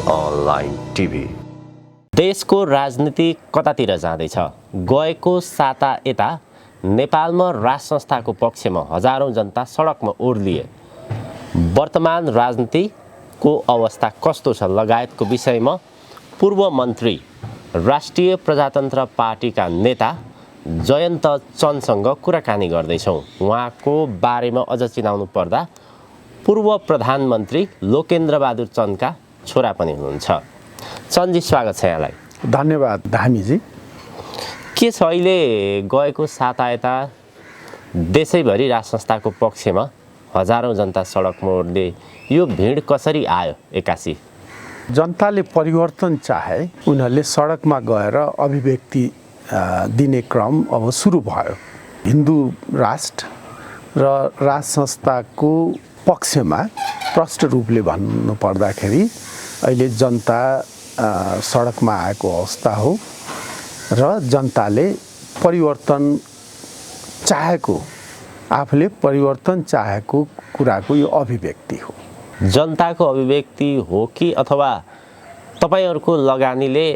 Online TV. देशको राजनीति कतातिर जाँदैछ? गएको साता यता नेपालमा राज संस्थाको पक्षमा हजारौं जनता सडकमा ओर्लिए। वर्तमान राजनीतिको अवस्था कस्तो छ लगायतको विषयमा पूर्व मन्त्री राष्ट्रिय प्रजातन्त्र पार्टीका नेता जयन्त चन्दसँग कुराकानी गर्दैछौँ। उहाँको बारेमा अझ चिनाउनु पर्दा पूर्व प्रधानमन्त्री लोकेन्द्रबहादुर चन्दका छोरा पनि हुनुहुन्छ। चन्दजी, स्वागत छ यहाँलाई। धन्यवाद धामीजी। के छ अहिले गएको साता यता देशैभरि राज संस्थाको पक्षमा हजारौं जनता सडकमा ओर्ले, यो भिड कसरी आयो एक्कासी? जनताले परिवर्तन चाहे, उनीहरूले सडकमा गएर अभिव्यक्ति दिने क्रम अब सुरु भयो। हिन्दू राष्ट्र र राज संस्थाको पक्षमा प्रष्ट रूपले भन्नु पर्दाखेरि अहिले जनता सडकमा आएको अवस्था हो र जनताले परिवर्तन चाहेको, आफूले परिवर्तन चाहेको कुराको यो अभिव्यक्ति हो। जनताको अभिव्यक्ति हो कि अथवा तपाईहरुको लगानीले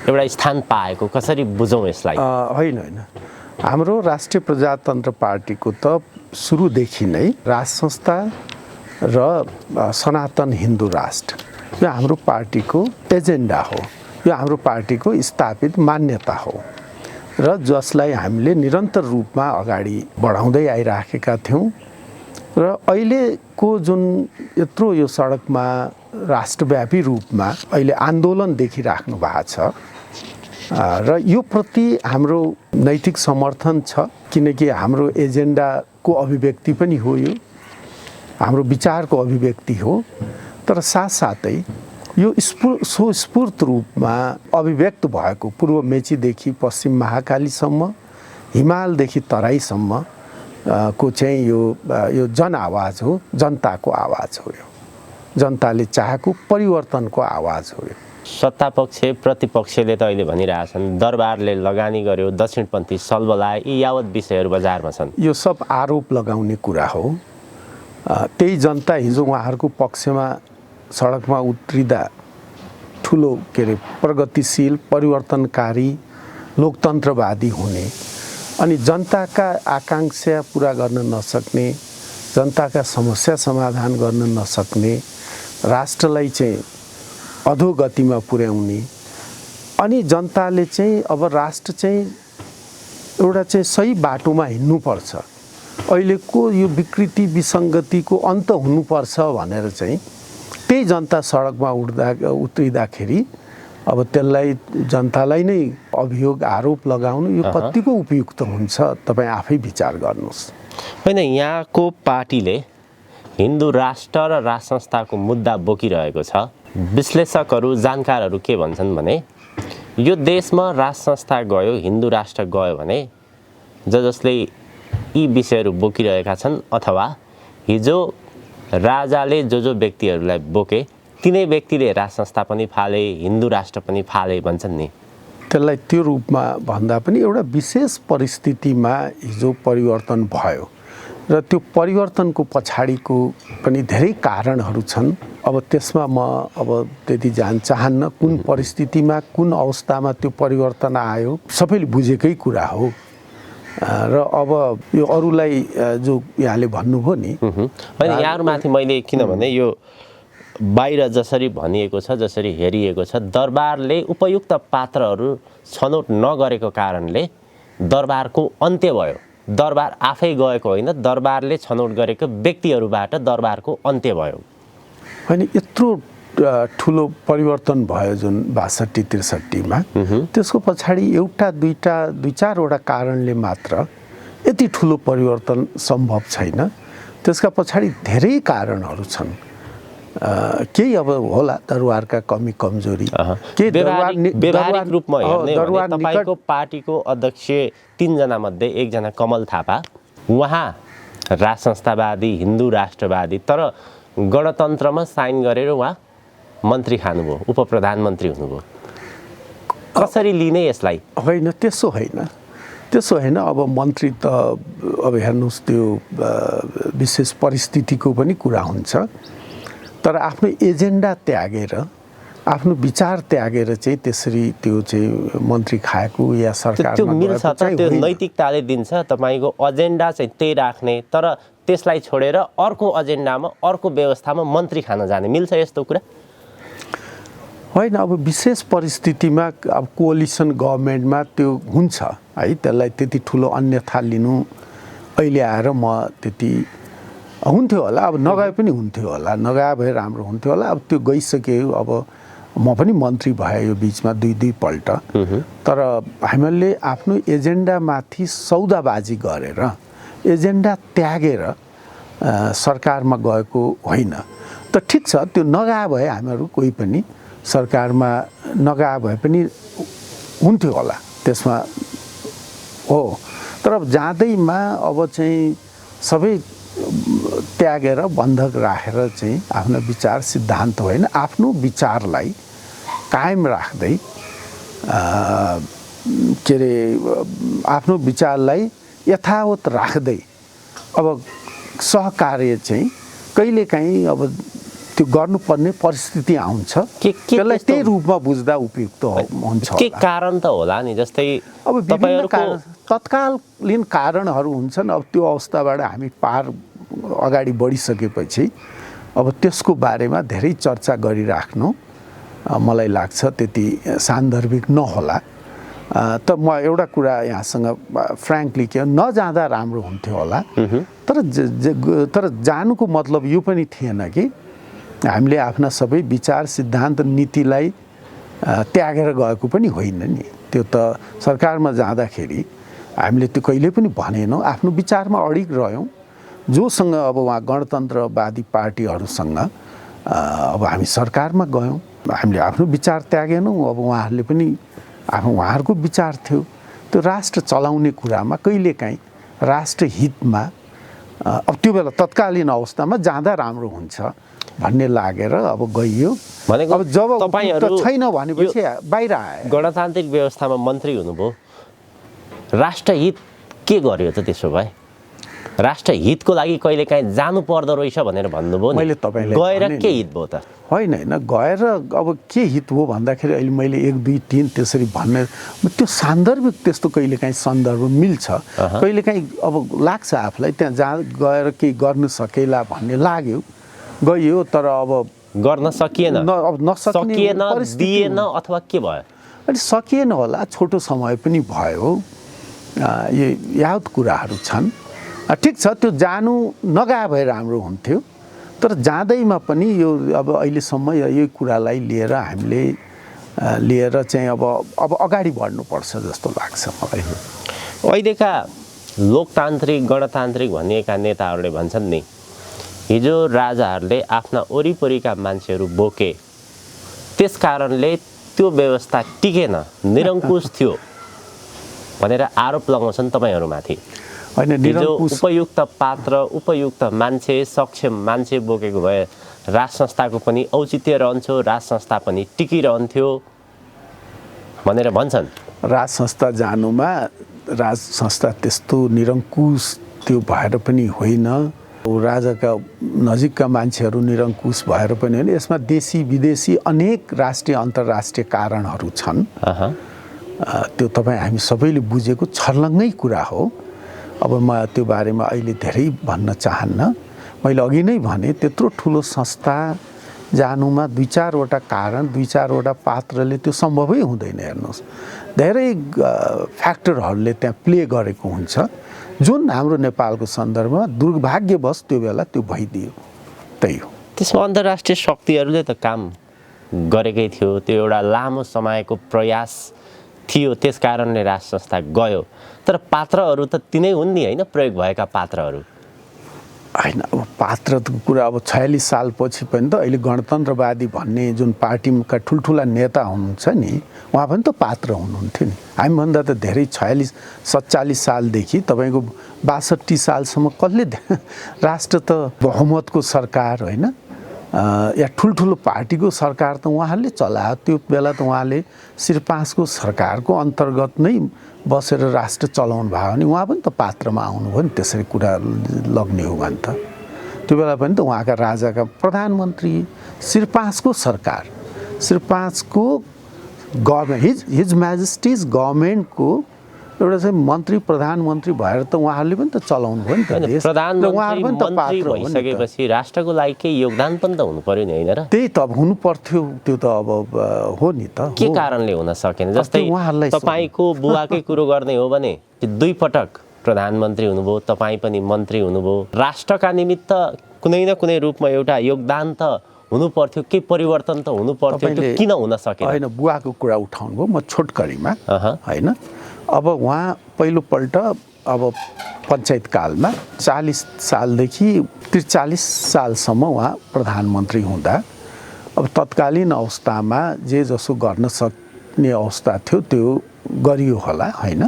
एउटा स्थान पाएको, कसरी बुझौँ यसलाई? होइन, हाम्रो राष्ट्रिय प्रजातन्त्र पार्टीको त सुरुदेखि नै राज संस्था र सनातन हिन्दू राष्ट्र यो हाम्रो पार्टीको एजेन्डा हो, यो हाम्रो पार्टीको स्थापित मान्यता हो र जसलाई हामीले निरन्तर रूपमा अगाडि बढाउँदै आइराखेका थियौँ र अहिलेको जुन यत्रो यो सडकमा राष्ट्रव्यापी रूपमा अहिले आन्दोलन देखिराख्नु भएको छ र यो प्रति हाम्रो नैतिक समर्थन छ, किनकि हाम्रो एजेन्डाको अभिव्यक्ति पनि हो, यो हाम्रो विचारको अभिव्यक्ति हो। तर साथसाथै यो स्वस्फूर्त रूपमा अभिव्यक्त भएको पूर्व मेचीदेखि पश्चिम महाकालीसम्म, हिमालदेखि तराईसम्म को चाहिँ यो जनआवाज हो, जनताको आवाज हो, यो जनताले चाहेको परिवर्तनको आवाज हो। सत्तापक्ष प्रतिपक्षले त अहिले भनिरहेछन् दरबारले लगानी गर्यो, दक्षिणपन्थी सलबलाए, यी यावत विषयहरू बजारमा छन्। यो सब आरोप लगाउने कुरा हो। त्यही जनता हिजो उहाँहरूको पक्षमा सडकमा उत्रिँदा ठुलो प्रगतिशील, परिवर्तनकारी, लोकतन्त्रवादी हुने अनि जनताका आकांक्षा पूरा गर्न नसक्ने, जनताका समस्या समाधान गर्न नसक्ने, राष्ट्रलाई चाहिँ अधोगतिमा पुर्याउने अनि जनताले चाहिँ अब राष्ट्र चाहिँ एउटा चाहिँ सही बाटोमा हिँड्नुपर्छ, अहिलेको यो विकृति विसङ्गतिको अन्त हुनुपर्छ भनेर चाहिँ त्यही जनता सडकमा उत्रिँदाखेरि अब त्यसलाई जनतालाई नै अभियोग आरोप लगाउनु यो कतिको उपयुक्त हुन्छ, तपाईँ आफै विचार गर्नुहोस्। होइन, यहाँको पार्टीले हिन्दू राष्ट्र र राज संस्थाको मुद्दा बोकिरहेको छ। विश्लेषकहरू, जानकारहरू के भन्छन् भने यो देशमा राज संस्था गयो, हिन्दू राष्ट्र गयो भने जसले यी विषयहरू बोकिरहेका छन् अथवा हिजो राजाले जो व्यक्तिहरूलाई बोके तिनै व्यक्तिले राज संस्था पनि फाले, हिन्दू राष्ट्र पनि फाले भन्छन् नि। त्यसलाई त्यो रूपमा भन्दा पनि एउटा विशेष परिस्थितिमा हिजो परिवर्तन भयो र त्यो परिवर्तनको पछाडिको पनि धेरै कारणहरू छन्। अब त्यसमा म अब त्यति जान चाहन्न, कुन परिस्थितिमा कुन अवस्थामा त्यो परिवर्तन आयो सबैले बुझेकै कुरा हो र अब यो अरूलाई जो यहाँले भन्नुभयो नि, होइन यहाँहरूमाथि मैले किनभने यो बाहिर जसरी भनिएको छ, जसरी हेरिएको छ, दरबारले उपयुक्त पात्रहरू छनौट नगरेको कारणले दरबारको अन्त्य भयो। दरबार आफै गएको होइन, दरबारले छनौट गरेको व्यक्तिहरूबाट दरबारको अन्त्य भयो। होइन, यत्रो ठुलो परिवर्तन भयो जुन 62-63मा, त्यसको पछाडि एउटा दुई चारवटा कारणले मात्र यति ठुलो परिवर्तन सम्भव छैन। त्यसका पछाडि धेरै कारणहरू छन्। केही अब होला दरबारका कमी कमजोरी, केही व्यावहारिक रूपमा हेर्ने भने तपाईको पार्टीको अध्यक्ष 3 जना मध्ये एकजना कमल थापा, उहाँ राज संस्थावादी, हिन्दू राष्ट्रवादी, तर गणतन्त्रमा साइन गरेर उहाँ मन्त्री खानुभयो, उप प्रधानमन्त्री हुनुभयो। कसरी लिने यसलाई? होइन, त्यसो होइन। अब मन्त्री त अब हेर्नुहोस् त्यो विशेष परिस्थितिको पनि कुरा हुन्छ, तर आफ्नो एजेन्डा त्यागेर आफ्नो विचार त्यागेर चाहिँ त्यसरी त्यो चाहिँ मन्त्री खाएको या सरकारमा त्यो मिल्छ गएको त चाहिँ त्यो होइन। नैतिकताले दिन्छ तपाईँको एजेन्डा चाहिँ त्यही राख्ने तर त्यसलाई छोडेर अर्को एजेन्डामा अर्को व्यवस्थामा मन्त्री खान जाने मिल्छ यस्तो कुरा होइन। अब विशेष परिस्थितिमा अब कोअलिसन गभर्मेन्टमा त्यो हुन्छ है, त्यसलाई त्यति ठुलो अन्यथा लिनु अहिले आएर म त्यति हुन्थ्यो होला, अब नगए पनि हुन्थ्यो होला, नगए भए राम्रो हुन्थ्यो होला। अब त्यो गइसक्यो, अब म पनि मन्त्री भएँ यो बिचमा दुई पल्ट, तर हामीले आफ्नो एजेन्डामाथि सौदाबाजी गरेर एजेन्डा त्यागेर सरकारमा गएको होइन। त ठिक छ, त्यो नगए भए हामीहरू कोही पनि सरकारमा नगए भए पनि हुन्थ्यो होला त्यसमा हो। तर अब जाँदैमा अब चाहिँ सबै त्यागेर बन्धक राखेर चाहिँ आफ्नो विचार सिद्धान्त होइन, आफ्नो विचारलाई कायम राख्दै के अरे आफ्नो विचारलाई यथावत राख्दै अब सहकार्य चाहिँ कहिलेकाहीँ अब त्यो गर्नुपर्ने परिस्थिति आउँछ, त्यसलाई त्यही रूपमा बुझ्दा उपयुक्त हुन्छ। के कारण त होला नि, जस्तै अब विभिन्न कारण तत्कालीन कारणहरू हुन्छन्। अब त्यो अवस्थाबाट हामी पार अगाडि बढिसकेपछि अब त्यसको बारेमा धेरै चर्चा गरिराख्नु मलाई लाग्छ त्यति सान्दर्भिक नहोला। त म एउटा कुरा यहाँसँग फ्र्याङ्कली के नजाँदा राम्रो हुन्थ्यो होला, तर जानुको मतलब यो पनि थिएन कि हामीले आफ्ना सबै विचार सिद्धान्त नीतिलाई त्यागेर गएको पनि होइन नि। त्यो त सरकारमा जाँदाखेरि हामीले त्यो कहिले पनि भनेनौँ, आफ्नो विचारमा अडिग रह्यौँ। जोसँग अब उहाँ गणतन्त्रवादी पार्टीहरूसँग अब हामी सरकारमा गयौँ, हामीले आफ्नो विचार त्यागेनौँ। अब उहाँहरूले पनि उहाँहरूको विचार थियो त्यो राष्ट्र चलाउने कुरामा कहिलेकाहीँ राष्ट्र हितमा अब त्यो बेला तत्कालीन अवस्थामा जाँदा राम्रो हुन्छ भन्ने लागेर अब गइयो। भनेको अब जब तपाईहरु छैन भनेपछि बाहिर आए। गणतान्त्रिक व्यवस्थामा मन्त्री हुनुभयो, राष्ट्रहित के गर्यो त त्यसो भए? राष्ट्रहितको लागि कहिलेकाहीँ जानु पर्दो रहेछ भनेर भन्नुभयो नि, मैले तपाईँलाई गएर के हित भयो त? होइन गएर अब के हित हो भन्दाखेरि अहिले मैले 1 2 3 त्यसरी भन्ने त्यो सान्दर्भिक त्यस्तो कहिलेकाहीँ सन्दर्भ मिल्छ। कहिलेकाहीँ अब लाग्छ आफूलाई त्यहाँ जहाँ गएर केही गर्नु सकेला भन्ने लाग्यो, गइयो तर अब गर्न सकिएन, अब सकिएन, दिएन अथवा के भयो? अनि सकिएन होला, छोटो समय पनि भयो, यो याद कुराहरू छन्। ठिक छ, त्यो जानु नगए भए राम्रो हुन्थ्यो, तर जाँदैमा पनि यो अब अहिलेसम्म यही कुरालाई लिएर हामीले लिएर चाहिँ अब अगाडि बढ्नुपर्छ जस्तो लाग्छ मलाई। अहिलेका लोकतान्त्रिक गणतान्त्रिक भनिएका नेताहरूले भन्छन् नि, हिजो राजाहरूले आफ्ना वरिपरिका मान्छेहरू बोके, त्यस कारणले त्यो व्यवस्था टिकेन, निरङ्कुश थियो भनेर आरोप लगाउँछन् तपाईँहरूमाथि। हिजो उपयुक्त पात्र, उपयुक्त मान्छे, सक्षम मान्छे बोकेको भए राज संस्थाको पनि औचित्य रहन्थ्यो, राज संस्था पनि टिकिरहन्थ्यो भनेर भन्छन्। राज संस्था जानुमा राज संस्था त्यस्तो निरङ्कुश त्यो भएर पनि होइन, राजाका नजिकका मान्छेहरू निरङ्कुश भएर पनि होइन। यसमा देशी विदेशी अनेक राष्ट्रिय अन्तर्राष्ट्रिय कारणहरू छन्। त्यो तपाईँ हामी सबैले बुझेको छर्लङ्गै कुरा हो। अब म त्यो बारेमा अहिले धेरै भन्न चाहन्न। मैले अघि नै भने त्यत्रो ठुलो संस्था जानुमा 2-4वटा कारण, 2-4वटा पात्रले त्यो सम्भवै हुँदैन। हेर्नुहोस्, धेरै फ्याक्टरहरूले त्यहाँ प्ले गरेको हुन्छ, जुन हाम्रो नेपालको सन्दर्भमा दुर्भाग्यवश त्यो बेला त्यो भइदियो। त्यही हो। त्यसमा अन्तर्राष्ट्रिय शक्तिहरूले त काम गरेकै थियो, त्यो एउटा लामो समयको प्रयास थियो, त्यस कारणले राज संस्था गयो। तर पात्रहरू त तिनै हुन् नि, होइन? प्रयोग भएका पात्रहरू होइन। अब पात्रको कुरा अब 46 सालपछि पनि त अहिले गणतन्त्रवादी भन्ने जुन पार्टीका ठुल्ठुला नेता हुनुहुन्छ नि, उहाँ पनि त पात्र हुनुहुन्थ्यो नि। हामीभन्दा त धेरै 46-47 सालदेखि तपाईँको 62 सालसम्म कसले राष्ट्र त बहुमतको सरकार होइन या ठुल्ठुलो पार्टीको सरकार त उहाँहरूले चलायो। त्यो बेला त उहाँले श्रीपाँचको सरकारको अन्तर्गत नै बसेर राष्ट्र चलाउनु भयो भने उहाँ पनि त पात्रमा आउनुभयो नि। त्यसरी कुरा लग्ने हो भने त त्यो बेला पनि त उहाँका राजाका प्रधानमन्त्री श्रीपाँचको सरकार श्री 5 को गभर्मेन्ट हिज म्याजेस्टिज गभर्मेन्टको एउटा चाहिँ मन्त्री प्रधानमन्त्री भएर त उहाँहरूले पनि त चलाउनु भयो नि त देश, प्रधानमन्त्री मन्त्री भइसकेपछि राष्ट्रको लागि केही योगदान पनि त हुनु पर्यो नि, होइन र? त्यही त अब हुनु पर्थ्यो, त्यो त अब हो नि त। के कारणले हुन सकेन? जस्तै तपाईँको बुवाकै कुरो गर्ने हो भने 2 पटक प्रधानमन्त्री हुनुभयो, तपाईँ पनि मन्त्री हुनुभयो, राष्ट्रका निमित्त कुनै न कुनै रूपमा एउटा योगदान त हुनु पर्थ्यो, के परिवर्तन त हुनु पर्थ्यो, त्यो किन हुन सकेन? होइन, बुवाको कुरा उठाउनु भयो, म छोटकरीमा होइन। अब उहाँ पहिलोपल्ट अब पञ्चायत कालमा 40 सालदेखि 43 सालसम्म उहाँ प्रधानमन्त्री हुँदा अब तत्कालीन अवस्थामा जे जसो गर्न सक्ने अवस्था थियो त्यो गरियो होला, होइन?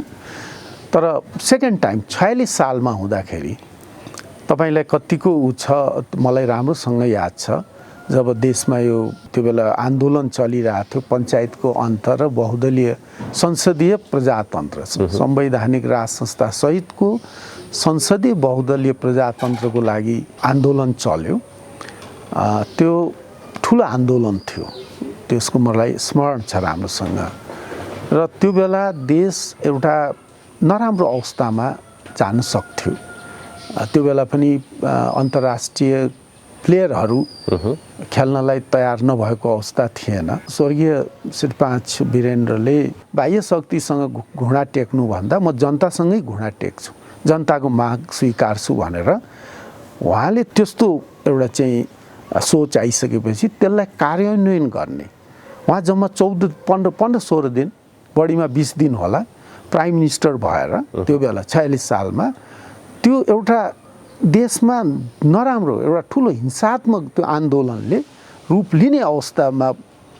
तर सेकेन्ड टाइम 46 सालमा हुँदाखेरि तपाईँलाई कतिको छ मलाई राम्रोसँग याद छ, जब देशमा यो त्यो बेला आन्दोलन चलिरहेको थियो, पञ्चायतको अन्त र बहुदलीय संसदीय प्रजातन्त्र संवैधानिक राज संस्था सहितको संसदीय बहुदलीय प्रजातन्त्रको लागि आन्दोलन चल्यो। त्यो ठुलो आन्दोलन थियो, त्यसको मलाई स्मरण छ राम्रोसँग। र त्यो बेला देश एउटा नराम्रो अवस्थामा जान सक्थ्यो। त्यो बेला पनि अन्तर्राष्ट्रिय प्लेयरहरू खेल्नलाई तयार नभएको अवस्था थिएन। स्वर्गीय श्री 5 वीरेन्द्रले बाह्य शक्तिसँग घुँडा टेक्नुभन्दा म जनतासँगै घुँडा टेक्छु, जनताको माग स्वीकार्छु भनेर उहाँले त्यस्तो एउटा चाहिँ सोच आइसकेपछि त्यसलाई कार्यान्वयन गर्ने, उहाँ जम्मा 15-16 दिन, बढीमा 20 दिन होला प्राइम मिनिस्टर भएर त्यो बेला 46 सालमा त्यो एउटा देशमा नराम्रो एउटा ठुलो हिंसात्मक त्यो आन्दोलनले रूप लिने अवस्थामा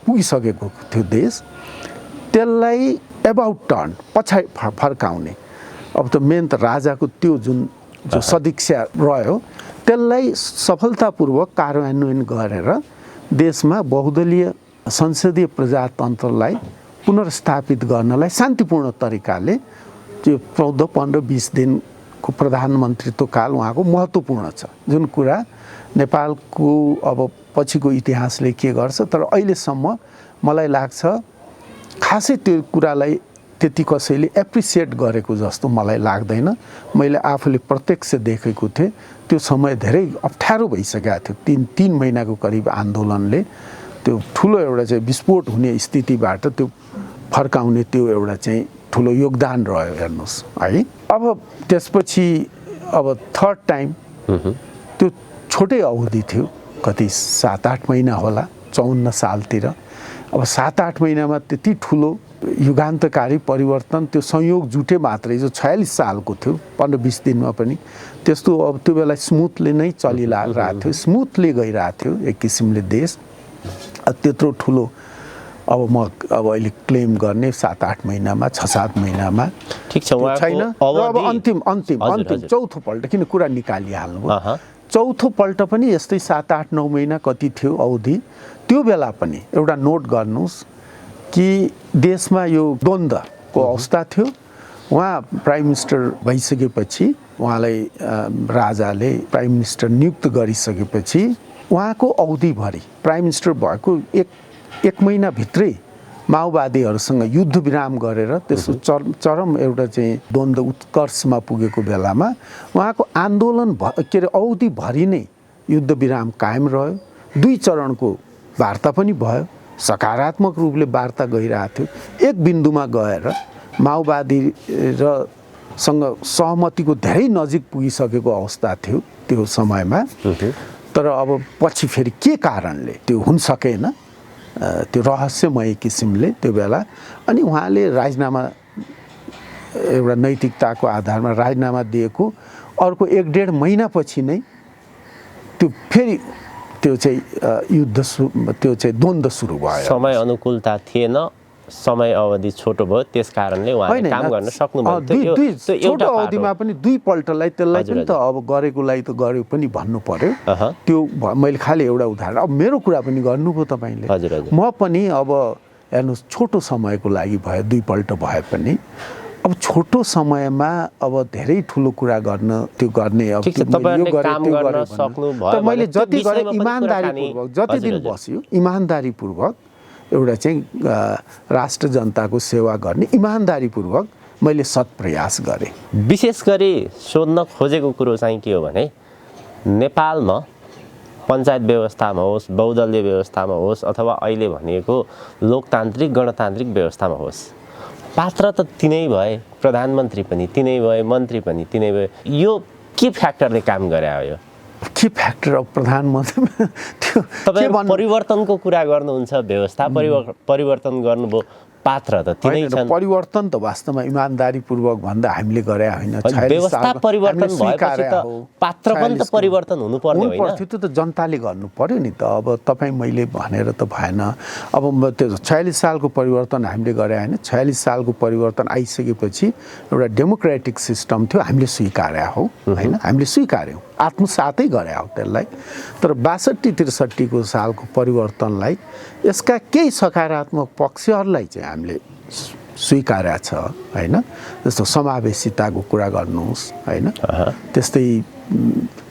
पुगिसकेको थियो देश। त्यसलाई एबाउट टर्न पछाडि फर्काउने, अब त मेन त राजाको त्यो जो सदिक्षा रह्यो त्यसलाई सफलतापूर्वक कार्यान्वयन गरेर देशमा बहुदलीय संसदीय प्रजातन्त्रलाई पुनर्स्थापित गर्नलाई शान्तिपूर्ण तरिकाले त्यो 14, 15, 20 दिनको प्रधानमन्त्रीत्व काल उहाँको महत्त्वपूर्ण छ, जुन कुरा नेपालको अब पछिको इतिहासले के गर्छ। तर अहिलेसम्म मलाई लाग्छ खासै त्यो कुरालाई त्यति कसैले एप्रिसिएट गरेको जस्तो मलाई लाग्दैन। मैले आफूले प्रत्यक्ष देखेको थिएँ, त्यो समय धेरै अप्ठ्यारो भइसकेको थियो। 3 महिनाको करिब आन्दोलनले त्यो ठुलो एउटा चाहिँ विस्फोट हुने स्थितिबाट त्यो फर्काउने त्यो एउटा चाहिँ ठुलो योगदान रह्यो, हेर्नुहोस् है। अब त्यसपछि अब थर्ड टाइम त्यो छोटै अवधि थियो, कति 7-8 महिना होला, 54 सालतिर। अब 7-8 महिनामा त्यति ठुलो युगान्तकारी परिवर्तन, त्यो संयोग जुटे मात्रै, जो 46 सालको थियो 15-20 दिनमा पनि त्यस्तो अब त्यो बेला स्मुथली नै चलिरहेको थियो, स्मुथली गइरहेको थियो एक किसिमले देश। त्यत्रो ठुलो अब अहिले क्लेम गर्ने 7-8 महिनामा 6-7 महिनामा ठिक छ छैन। अब अन्तिम चौथो पल्ट किन कुरा निकालिहाल्नुभयो, चौथो पल्ट पनि यस्तै 7-8-9 महिना कति थियो अवधि। त्यो बेला पनि एउटा नोट गर्नुहोस् कि देशमा यो द्वन्द्वको अवस्था थियो। उहाँ प्राइम मिनिस्टर भइसकेपछि उहाँलाई राजाले प्राइम मिनिस्टर नियुक्त गरिसकेपछि उहाँको अवधिभरि प्राइम मिनिस्टर भएको एक महिनाभित्रै माओवादीहरूसँग युद्ध विराम गरेर त्यसको चरम एउटा चाहिँ द्वन्द्व उत्कर्षमा पुगेको बेलामा उहाँको आन्दोलन के अरे अवधिभरि नै युद्ध विराम कायम रह्यो। 2 चरणको वार्ता पनि भयो, सकारात्मक रूपले वार्ता गइरहेको थियो। एक बिन्दुमा गएर माओवादी र सँग सहमतिको धेरै नजिक पुगिसकेको अवस्था थियो त्यो समयमा। तर अब पछि फेरि के कारणले त्यो हुन सकेन, त्यो रहस्यमय किसिमले त्यो बेला। अनि उहाँले राजीनामा एउटा नैतिकताको आधारमा राजीनामा दिएको अर्को 1-1.5 महिनापछि नै त्यो फेरि त्यो चाहिँ युद्ध त्यो चाहिँ द्वन्द्व सुरु भयो। समय अनुकूलता थिएन, समय अवधि छोटो भयो, त्यस कारणले उहाँले काम गर्न सक्नुभयो। छोटो अवधिमा पनि 2 पल्टलाई त्यसलाई पनि त अब गरेकोलाई त गर्यो पनि भन्नु पर्यो। त्यो मैले खालि एउटा उदाहरण, अब मेरो कुरा पनि गर्नुभयो तपाईँले। म पनि अब हेर्नुहोस् छोटो समयको लागि भयो, 2 पल्ट भए पनि अब छोटो समयमा अब धेरै ठुलो कुरा गर्न त्यो गर्ने अब यो गरे त्यो गरे त मैले जति गरे इमानदारीपूर्वक जति दिन बस्यो इमानदारीपूर्वक एउटा चाहिँ राष्ट्र जनताको सेवा गर्ने इमान्दारीपूर्वक मैले सत प्रयास गरेँ। विशेष गरी सोध्न खोजेको कुरो चाहिँ के हो भने नेपालमा पञ्चायत व्यवस्थामा होस्, बहुदलीय व्यवस्थामा होस् अथवा अहिले भनिएको लोकतान्त्रिक गणतान्त्रिक व्यवस्थामा होस्, पात्र त तिनै भए, प्रधानमन्त्री पनि तिनै भए, मन्त्री पनि तिनै भए। यो के फ्याक्टरले काम गरे हो? यो के फ्याक्टर अफ प्रधानमन्त्री त्यो तपाईँ परिवर्तनको कुरा गर्नुहुन्छ, व्यवस्था परिवर्तन गर्नुभयो, पात्र त तिनै छन्। परिवर्तन त वास्तवमा इमान्दारीपूर्वक भन्दा हामीले गरे होइन। व्यवस्था परिवर्तन भएपछि त पात्र पनि त परिवर्तन हुनुपर्ने होइन? त्यो त जनताले गर्नु पर्यो नि त। अब तपाईँ मैले भनेर त भएन। अब त्यो 46 सालको परिवर्तन हामीले गरे होइन। 46 सालको परिवर्तन आइसकेपछि एउटा डेमोक्रेटिक सिस्टम थियो, हामीले स्वीकार्या हो होइन, हामीले स्वीकार्यौँ, आत्मसातै गरे हो त्यसलाई। तर 62-63 सालको परिवर्तनलाई यसका केही सकारात्मक पक्षहरूलाई चाहिँ हामीले स्वीकार्या छ होइन। जस्तो समावेशिताको कुरा गर्नुहोस् होइन, त्यस्तै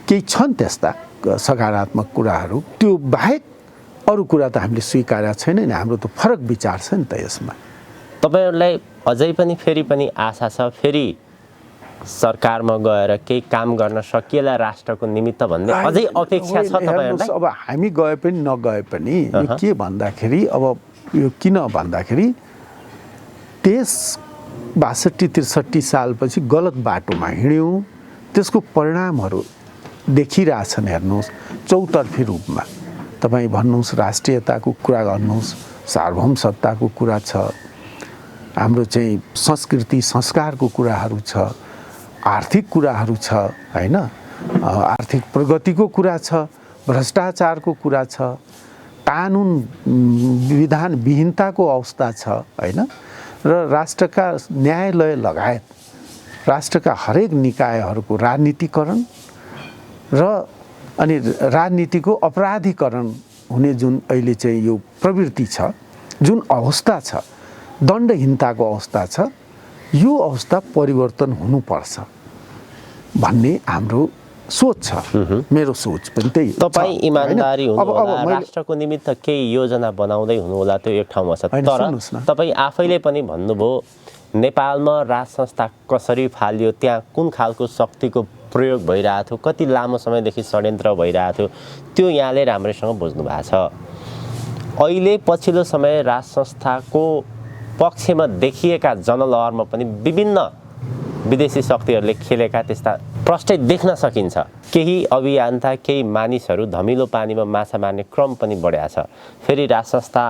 केही छन् त्यस्ता सकारात्मक कुराहरू। त्यो बाहेक अरू कुरा त हामीले स्वीकार्या छैन नि। हाम्रो त फरक विचार छ नि त यसमा। तपाईँहरूलाई अझै पनि फेरि पनि आशा छ फेरि सरकारमा गएर केही काम गर्न सकिएला राष्ट्रको निमित्त भन्ने अझै अपेक्षा छ तपाईँहरूलाई? अब हामी गए पनि नगए पनि यो के भन्दाखेरि, अब यो किन भन्दाखेरि देश 62-63 सालपछि गलत बाटोमा हिँड्यौँ, त्यसको परिणामहरू देखिरहेछन्। हेर्नुहोस् चौतर्फी रूपमा तपाईँ भन्नुहोस्, राष्ट्रियताको कुरा गर्नुहोस्, सार्वभौम सत्ताको कुरा छ, हाम्रो चाहिँ संस्कृति संस्कारको कुराहरू छ, आर्थिक कुराहरू छ होइन, आर्थिक प्रगतिको कुरा छ, भ्रष्टाचारको कुरा छ, कानुन विधान विहीनताको अवस्था छ होइन, र राष्ट्रका न्यायालय लगायत राष्ट्रका हरेक निकायहरूको राजनीतिकरण र अनि राजनीतिको अपराधीकरण हुने जुन अहिले चाहिँ यो प्रवृत्ति छ, जुन अवस्था छ, दण्डहीनताको अवस्था छ, यो अवस्था परिवर्तन हुनुपर्छ भन्ने हाम्रो सोच छ। मेरो सोच पनि त्यही। तपाईँ इमान्दारी हुनुहोला, राष्ट्रको निमित्त केही योजना बनाउँदै हुनुहोला, त्यो एक ठाउँमा छ। तर तपाईँ आफैले पनि भन्नुभयो नेपालमा राज संस्था कसरी फालियो, त्यहाँ कुन खालको शक्तिको प्रयोग भइरहेको थियो, कति लामो समयदेखि षड्यन्त्र भइरहेको थियो, त्यो यहाँले राम्रैसँग बुझ्नु भएको छ। अहिले पछिल्लो समय राज संस्थाको पक्षमा देखिएका जनलहरमा पनि विभिन्न विदेशी शक्तिहरूले खेलेका त्यस्ता प्रष्टै देख्न सकिन्छ। केही अभियन्ता, केही मानिसहरू धमिलो पानीमा माछा मार्ने क्रम पनि बढेको छ। फेरि राज संस्था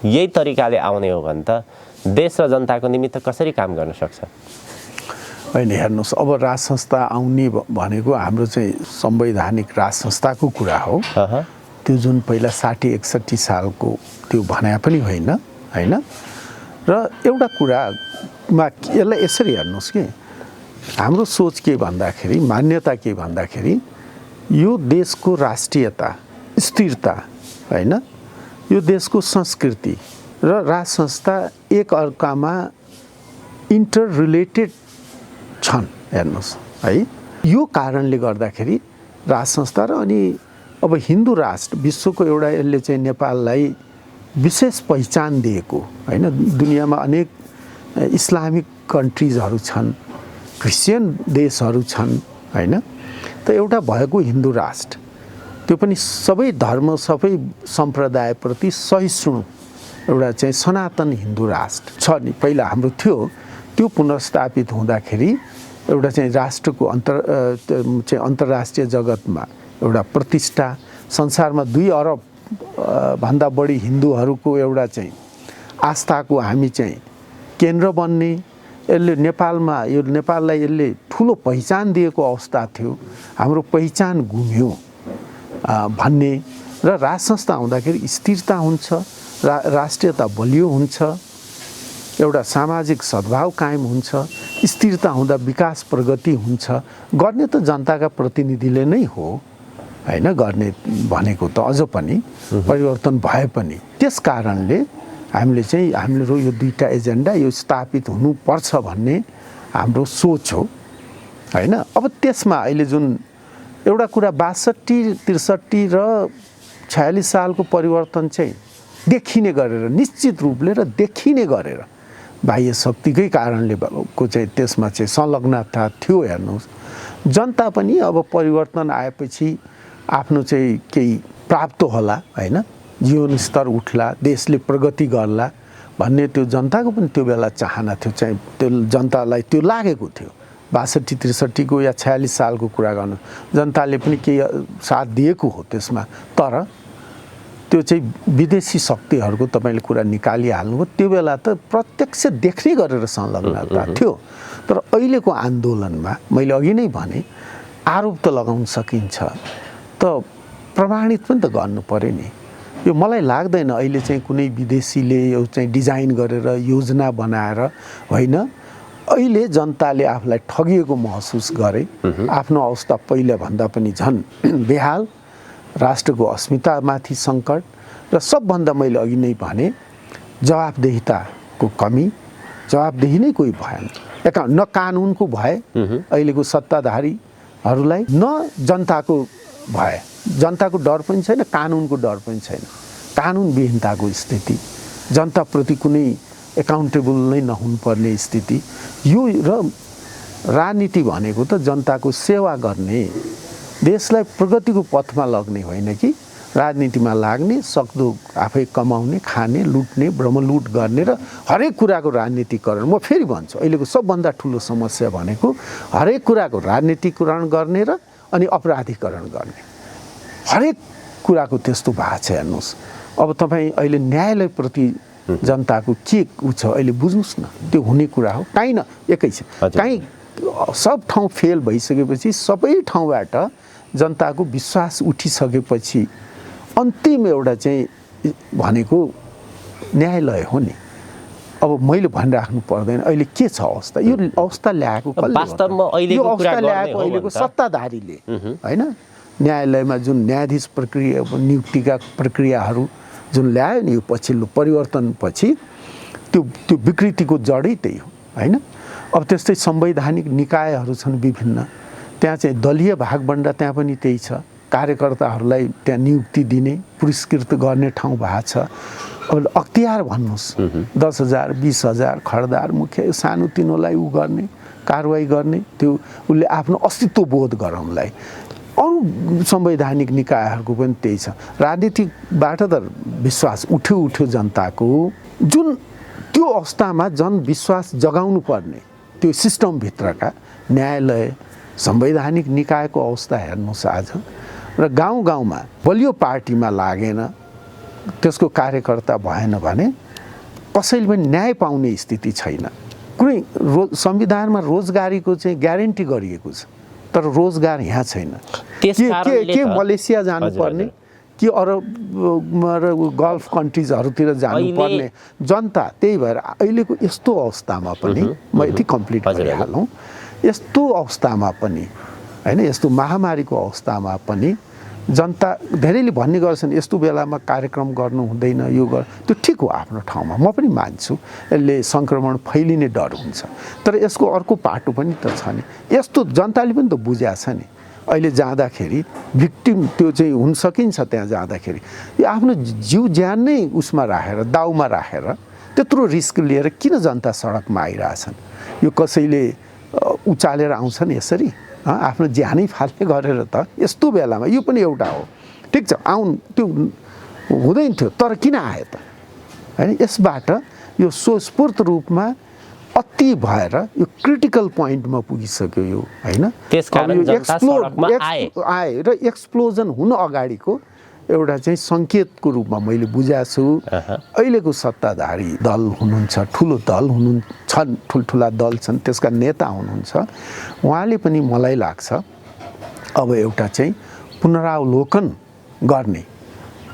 यही तरिकाले आउने हो भने त देश र जनताको निमित्त कसरी काम गर्न सक्छ? होइन हेर्नुहोस्, अब राज संस्था आउने भनेको हाम्रो चाहिँ संवैधानिक राज संस्थाको कुरा हो। त्यो जुन पहिला 60-61 सालको त्यो भनाइ पनि होइन होइन। र एउटा कुरामा यसलाई यसरी हेर्नुहोस् कि हाम्रो सोच के भन्दाखेरि, मान्यता के भन्दाखेरि, यो देशको राष्ट्रियता, स्थिरता होइन, यो देशको संस्कृति र राज संस्था एक अर्कामा इन्टर रिलेटेड छन्। हेर्नुहोस् है, यो कारणले गर्दाखेरि राज संस्था र अनि अब हिन्दू राष्ट्र विश्वको एउटा यसले चाहिँ नेपाललाई विशेष पहिचान दिएको होइन। दुनियाँमा अनेक इस्लामिक कन्ट्रिजहरू छन्, क्रिस्चियन देशहरू छन् होइन। त एउटा भएको हिन्दू राष्ट्र, त्यो पनि सबै धर्म सबै सम्प्रदायप्रति सहिष्णु एउटा चाहिँ सनातन हिन्दू राष्ट्र छ नि। पहिला हाम्रो थियो, त्यो पुनर्स्थापित हुँदाखेरि एउटा चाहिँ राष्ट्रको चाहिँ अन्तर्राष्ट्रिय जगतमा एउटा प्रतिष्ठा, संसारमा 2 अरब भन्दा बढी हिन्दूहरूको एउटा चाहिँ आस्थाको हामी चाहिँ केन्द्र बन्ने, यसले नेपालमा यो नेपाललाई यसले ठुलो पहिचान दिएको अवस्था थियो। हाम्रो पहिचान गुम्यो भन्ने र राज संस्था आउँदाखेरि स्थिरता हुन्छ, राष्ट्रियता बलियो हुन्छ, एउटा सामाजिक सद्भाव कायम हुन्छ, स्थिरता हुँदा विकास प्रगति हुन्छ। गर्ने त जनताका प्रतिनिधिले नै हो होइन, गर्ने भनेको त अझ पनि परिवर्तन भए पनि। त्यस कारणले हामीले चाहिँ हाम्रो यो 2टा एजेन्डा यो स्थापित हुनुपर्छ भन्ने हाम्रो सोच हो होइन। अब त्यसमा अहिले जुन एउटा कुरा 62, 63 र 46 सालको परिवर्तन चाहिँ देखिने गरेर निश्चित रूपले र देखिने गरेर बाह्य शक्तिकै कारणले को चाहिँ त्यसमा चाहिँ संलग्नता थियो। हेर्नुहोस्, जनता पनि अब परिवर्तन आएपछि आफ्नो चाहिँ केही प्राप्त होला हैन, जीवन स्तर उठ्ला, देशले प्रगति गर्ला भन्ने त्यो जनताको पनि त्यो बेला चाहना थियो। चाहिँ त्यो जनतालाई त्यो लागेको थियो। 62-63 को या 46 सालको कुरा गर्नु, जनताले पनि केही साथ दिएको हो त्यसमा। तर त्यो चाहिँ विदेशी शक्तिहरूको तपाईँले कुरा निकालिहाल्नुभयो। त्यो बेला त प्रत्यक्ष देख्ने गरेर संलग्नता थियो। तर अहिलेको आन्दोलनमा मैले अघि नै भने आरोप त लगाउन सकिन्छ, त प्रमाणित पनि त गर्नु पर्यो नि। यो मलाई लाग्दैन अहिले चाहिँ कुनै विदेशीले यो चाहिँ डिजाइन गरेर योजना बनाएर होइन, अहिले जनताले आफूलाई ठगिएको महसुस गरे। आफ्नो अवस्था पहिला भन्दा पनि झन् बेहाल, राष्ट्रको अस्मितामाथि सङ्कट र सबभन्दा मैले अघि नै भने जवाबदेहिताको कमी। जवाबदेही नै कोही भएन, न कानुनको भए अहिलेको सत्ताधारीहरूलाई, न जनताको भए। जनताको डर पनि छैन, कानुनको डर पनि छैन। कानुनविहीनताको स्थिति, जनताप्रति कुनै एकाउन्टेबल नै नहुनुपर्ने स्थिति। यो र राजनीति भनेको त जनताको सेवा गर्ने, देशलाई प्रगतिको पथमा लग्ने होइन कि राजनीतिमा लाग्ने, सक्दो आफै कमाउने, खाने, लुट्ने, ब्रह्मलुट गर्ने र हरेक कुराको राजनीतिकरण। म फेरि भन्छु, अहिलेको सबभन्दा ठुलो समस्या भनेको हरेक कुराको राजनीतिकरण गर्ने र अनि अपराधीकरण गर्ने। हरेक कुराको त्यस्तो भएको छ। हेर्नुहोस्, अब तपाईँ अहिले न्यायालयप्रति जनताको के छ अहिले बुझ्नुहोस् न। त्यो हुने कुरा हो काहीँ न एकैछिन, काहीँ सब ठाउँ फेल भइसकेपछि, सबै ठाउँबाट जनताको विश्वास उठिसकेपछि अन्तिम एउटा चाहिँ भनेको न्यायालय हो नि। अब मैले भनिराख्नु पर्दैन अहिले के छ अवस्था। यो अवस्था ल्याएको वास्तवमा यो अवस्था ल्याएको अहिलेको सत्ताधारीले होइन। न्यायालयमा जुन न्यायाधीश प्रक्रिया नियुक्तिका प्रक्रियाहरू जुन ल्यायो नि यो पछिल्लो परिवर्तनपछि, त्यो विकृतिको जडै त्यही हो होइन। अब त्यस्तै संवैधानिक निकायहरू छन् विभिन्न, त्यहाँ चाहिँ दलीय भागबण्डा त्यहाँ पनि त्यही छ। कार्यकर्ताहरूलाई त्यहाँ नियुक्ति दिने, पुरस्कृत गर्ने ठाउँ भएको छ। अब अख्तियार भन्नुहोस्, 10,000 20,000 खडदार मुख्य सानोतिनोलाई उ गर्ने, कारवाही गर्ने, त्यो उसले आफ्नो अस्तित्व बोध गराउनलाई। अरू संवैधानिक निकायहरूको पनि त्यही छ। राजनीतिबाट त विश्वास उठ्यो जनताको, जुन त्यो अवस्थामा जनविश्वास जगाउनु पर्ने त्यो सिस्टमभित्रका न्यायालय, संवैधानिक निकायको अवस्था हेर्नुहोस् आज। र गाउँ गाउँमा बलियो पार्टीमा लागेन, त्यसको कार्यकर्ता भएन भने कसैले पनि न्याय पाउने स्थिति छैन। कुनै संविधानमा रोजगारीको चाहिँ ग्यारेन्टी गरिएको छ, तर रोजगार यहाँ छैन। के मलेसिया जानुपर्ने कि अरब गल्फ कन्ट्रिजहरूतिर जानुपर्ने जनता। त्यही भएर अहिलेको यस्तो अवस्थामा पनि म यति कम्प्लिट गरिहालौँ, यस्तो अवस्थामा पनि होइन, यस्तो महामारीको अवस्थामा पनि जनता धेरैले भन्ने गर्छन् यस्तो बेलामा कार्यक्रम गर्नु हुँदैन, यो त्यो ठिक हो आफ्नो ठाउँमा, म पनि मान्छु यसले सङ्क्रमण फैलिने डर हुन्छ। तर यसको अर्को पाटो पनि त छ नि, यस्तो जनताले पनि त बुझाएको छ नि। अहिले जाँदाखेरि भिक्टिम त्यो चाहिँ हुन सकिन्छ, त्यहाँ जाँदाखेरि यो आफ्नो जिउ ज्यान नै उसमा राखेर, दाउमा राखेर त्यत्रो रिस्क लिएर किन जनता सडकमा आइरहेछन्। यो कसैले उचालेर आउँछन् यसरी आफ्नो ज्यानै फाल्ने गरेर त यस्तो बेलामा। यो पनि एउटा हो, ठिक छ त्यो हुँदैन थियो, तर किन आयो त होइन। यसबाट यो स्वस्फूर्त रूपमा अति भएर यो क्रिटिकल पोइन्टमा पुगिसक्यो यो होइन। आए र एक्सप्लोजन हुन अगाडिको एउटा चाहिँ सङ्केतको रूपमा मैले बुझाएको छु। अहिलेको सत्ताधारी दल हुनुहुन्छ, ठुलो दल हुनुहुन्छ, ठुल्ठुला दल छन्, त्यसका नेता हुनुहुन्छ, उहाँले पनि मलाई लाग्छ अब एउटा चाहिँ पुनरावलोकन गर्ने,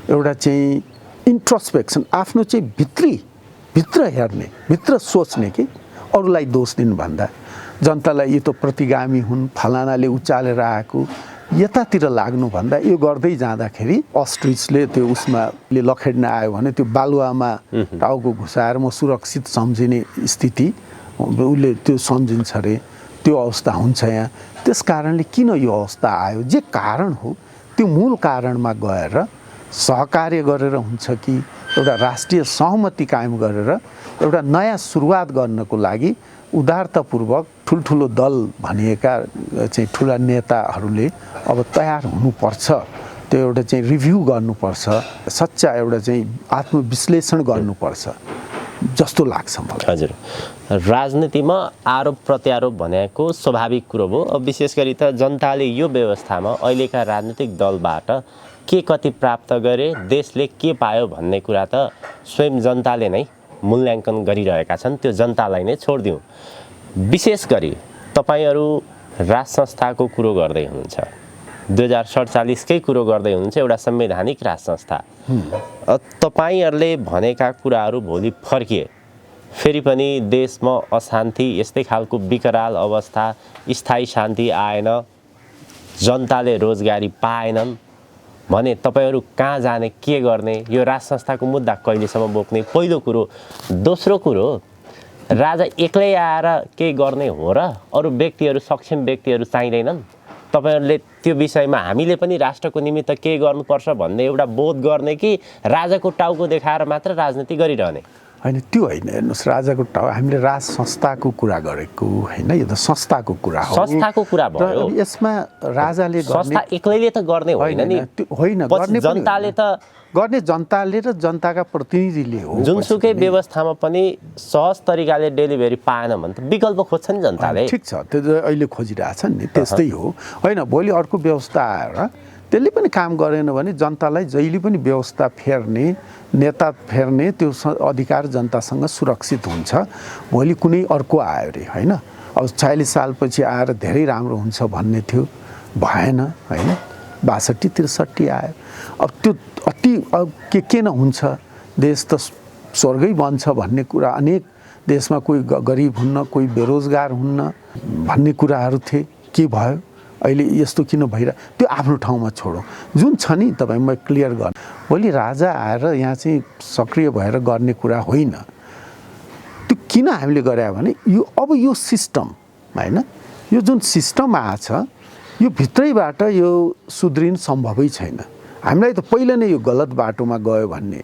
एउटा चाहिँ इन्ट्रोस्पेक्सन, आफ्नो चाहिँ भित्र हेर्ने, भित्र सोच्ने कि अरूलाई दोष दिनुभन्दा जनतालाई यो त प्रतिगामी हुन्, फलानाले उचालेर आएको, यतातिर लाग्नुभन्दा यो गर्दै जाँदाखेरि अस्ट्रिचले त्यो उसमा लखेड्न आयो भने त्यो बालुवामा टाउको घुसाएर म सुरक्षित सम्झिने स्थिति उसले त्यो सम्झिन्छ अरे, त्यो अवस्था हुन्छ यहाँ। त्यस कारणले किन यो अवस्था आयो, जे कारण हो त्यो मूल कारणमा गएर सहकार्य गरेर हुन्छ कि एउटा राष्ट्रिय सहमति कायम गरेर एउटा नयाँ सुरुवात गर्नको लागि उदारतापूर्वक ठुल्ठुलो दल भनिएका चाहिँ ठुला नेताहरूले अब तयार हुनुपर्छ। त्यो एउटा चाहिँ रिभ्यू गर्नुपर्छ, सच्चा एउटा चाहिँ आत्मविश्लेषण गर्नुपर्छ जस्तो लाग्छ मलाई। हजुर, राजनीतिमा आरोप प्रत्यारोप भनेको स्वाभाविक कुरो हो। अब विशेष गरी त जनताले यो व्यवस्थामा अहिलेका राजनीतिक दलबाट के कति प्राप्त गरे, देशले के पायो भन्ने कुरा त स्वयं जनताले नै मूल्याङ्कन गरिरहेका छन्। त्यो जनतालाई नै छोडिदिउँ। विशेष गरी तपाईँहरू राज संस्थाको कुरो गर्दै हुनुहुन्छ, 2047कै कुरो गर्दै हुनुहुन्छ, एउटा संवैधानिक राज संस्था। तपाईँहरूले भनेका कुराहरू भोलि फर्किए फेरि पनि देशमा अशान्ति, यस्तै खालको विकराल अवस्था, स्थायी शान्ति आएन, जनताले रोजगारी पाएनन् भने तपाईँहरू कहाँ जाने, के गर्ने? यो राज संस्थाको मुद्दा कहिलेसम्म बोक्ने? पहिलो कुरो। दोस्रो कुरो, राजा एक्लै आएर केही गर्ने हो र अरू व्यक्तिहरू, सक्षम व्यक्तिहरू चाहिँदैनन्? तपाईँहरूले त्यो विषयमा हामीले पनि राष्ट्रको निमित्त के गर्नुपर्छ भन्ने एउटा बोध गर्ने कि राजाको टाउको देखाएर मात्र राजनीति गरिरहने? होइन, त्यो होइन। हेर्नुहोस्, राजाको टाउ, हामीले राज संस्थाको कुरा गरेको होइन, यो त संस्थाको कुरा हो। संस्थाको कुरा भयो। यसमा राजाले संस्था एक्लैले त गर्ने होइन नि। होइन, गर्ने जनताले त गर्ने, जनताले र जनताका प्रतिनिधिले हो। जुनसुकै व्यवस्थामा पनि सहज तरिकाले डेलिभरी पाएन भने त विकल्प खोज्छ नि जनताले। ठिक छ, त्यो अहिले खोजिरहेछन् नि, त्यस्तै हो। होइन, भोलि अर्को व्यवस्था आएर त्यसले पनि काम गरेन भने जनतालाई जहिले पनि व्यवस्था फेर्ने, नेता फेर्ने त्यो अधिकार जनतासँग सुरक्षित हुन्छ। भोलि कुनै अर्को आयो अरे, होइन, अब 40 सालपछि आएर धेरै राम्रो हुन्छ भन्ने थियो, भएन, होइन, 62-63 आयो। अब त्यो अति अब के न हुन्छ, देश त स्वर्गै बन्छ भन्ने कुरा, अनेक देशमा कोही गरिब हुन्न, कोही बेरोजगार हुन्न भन्ने कुराहरू थिए। के भयो? अहिले यस्तो किन भइरह? त्यो आफ्नो ठाउँमा छोडौँ। जुन छ नि, तपाईँ म क्लियर गर्नु, भोलि राजा आएर यहाँ चाहिँ सक्रिय भएर गर्ने कुरा होइन। त्यो किन हामीले गरे भने अब यो सिस्टम, होइन, यो जुन सिस्टम आएछ यो भित्रैबाट यो सुध्रिन सम्भवै छैन। हामीलाई त पहिला नै यो गलत बाटोमा गयो भन्ने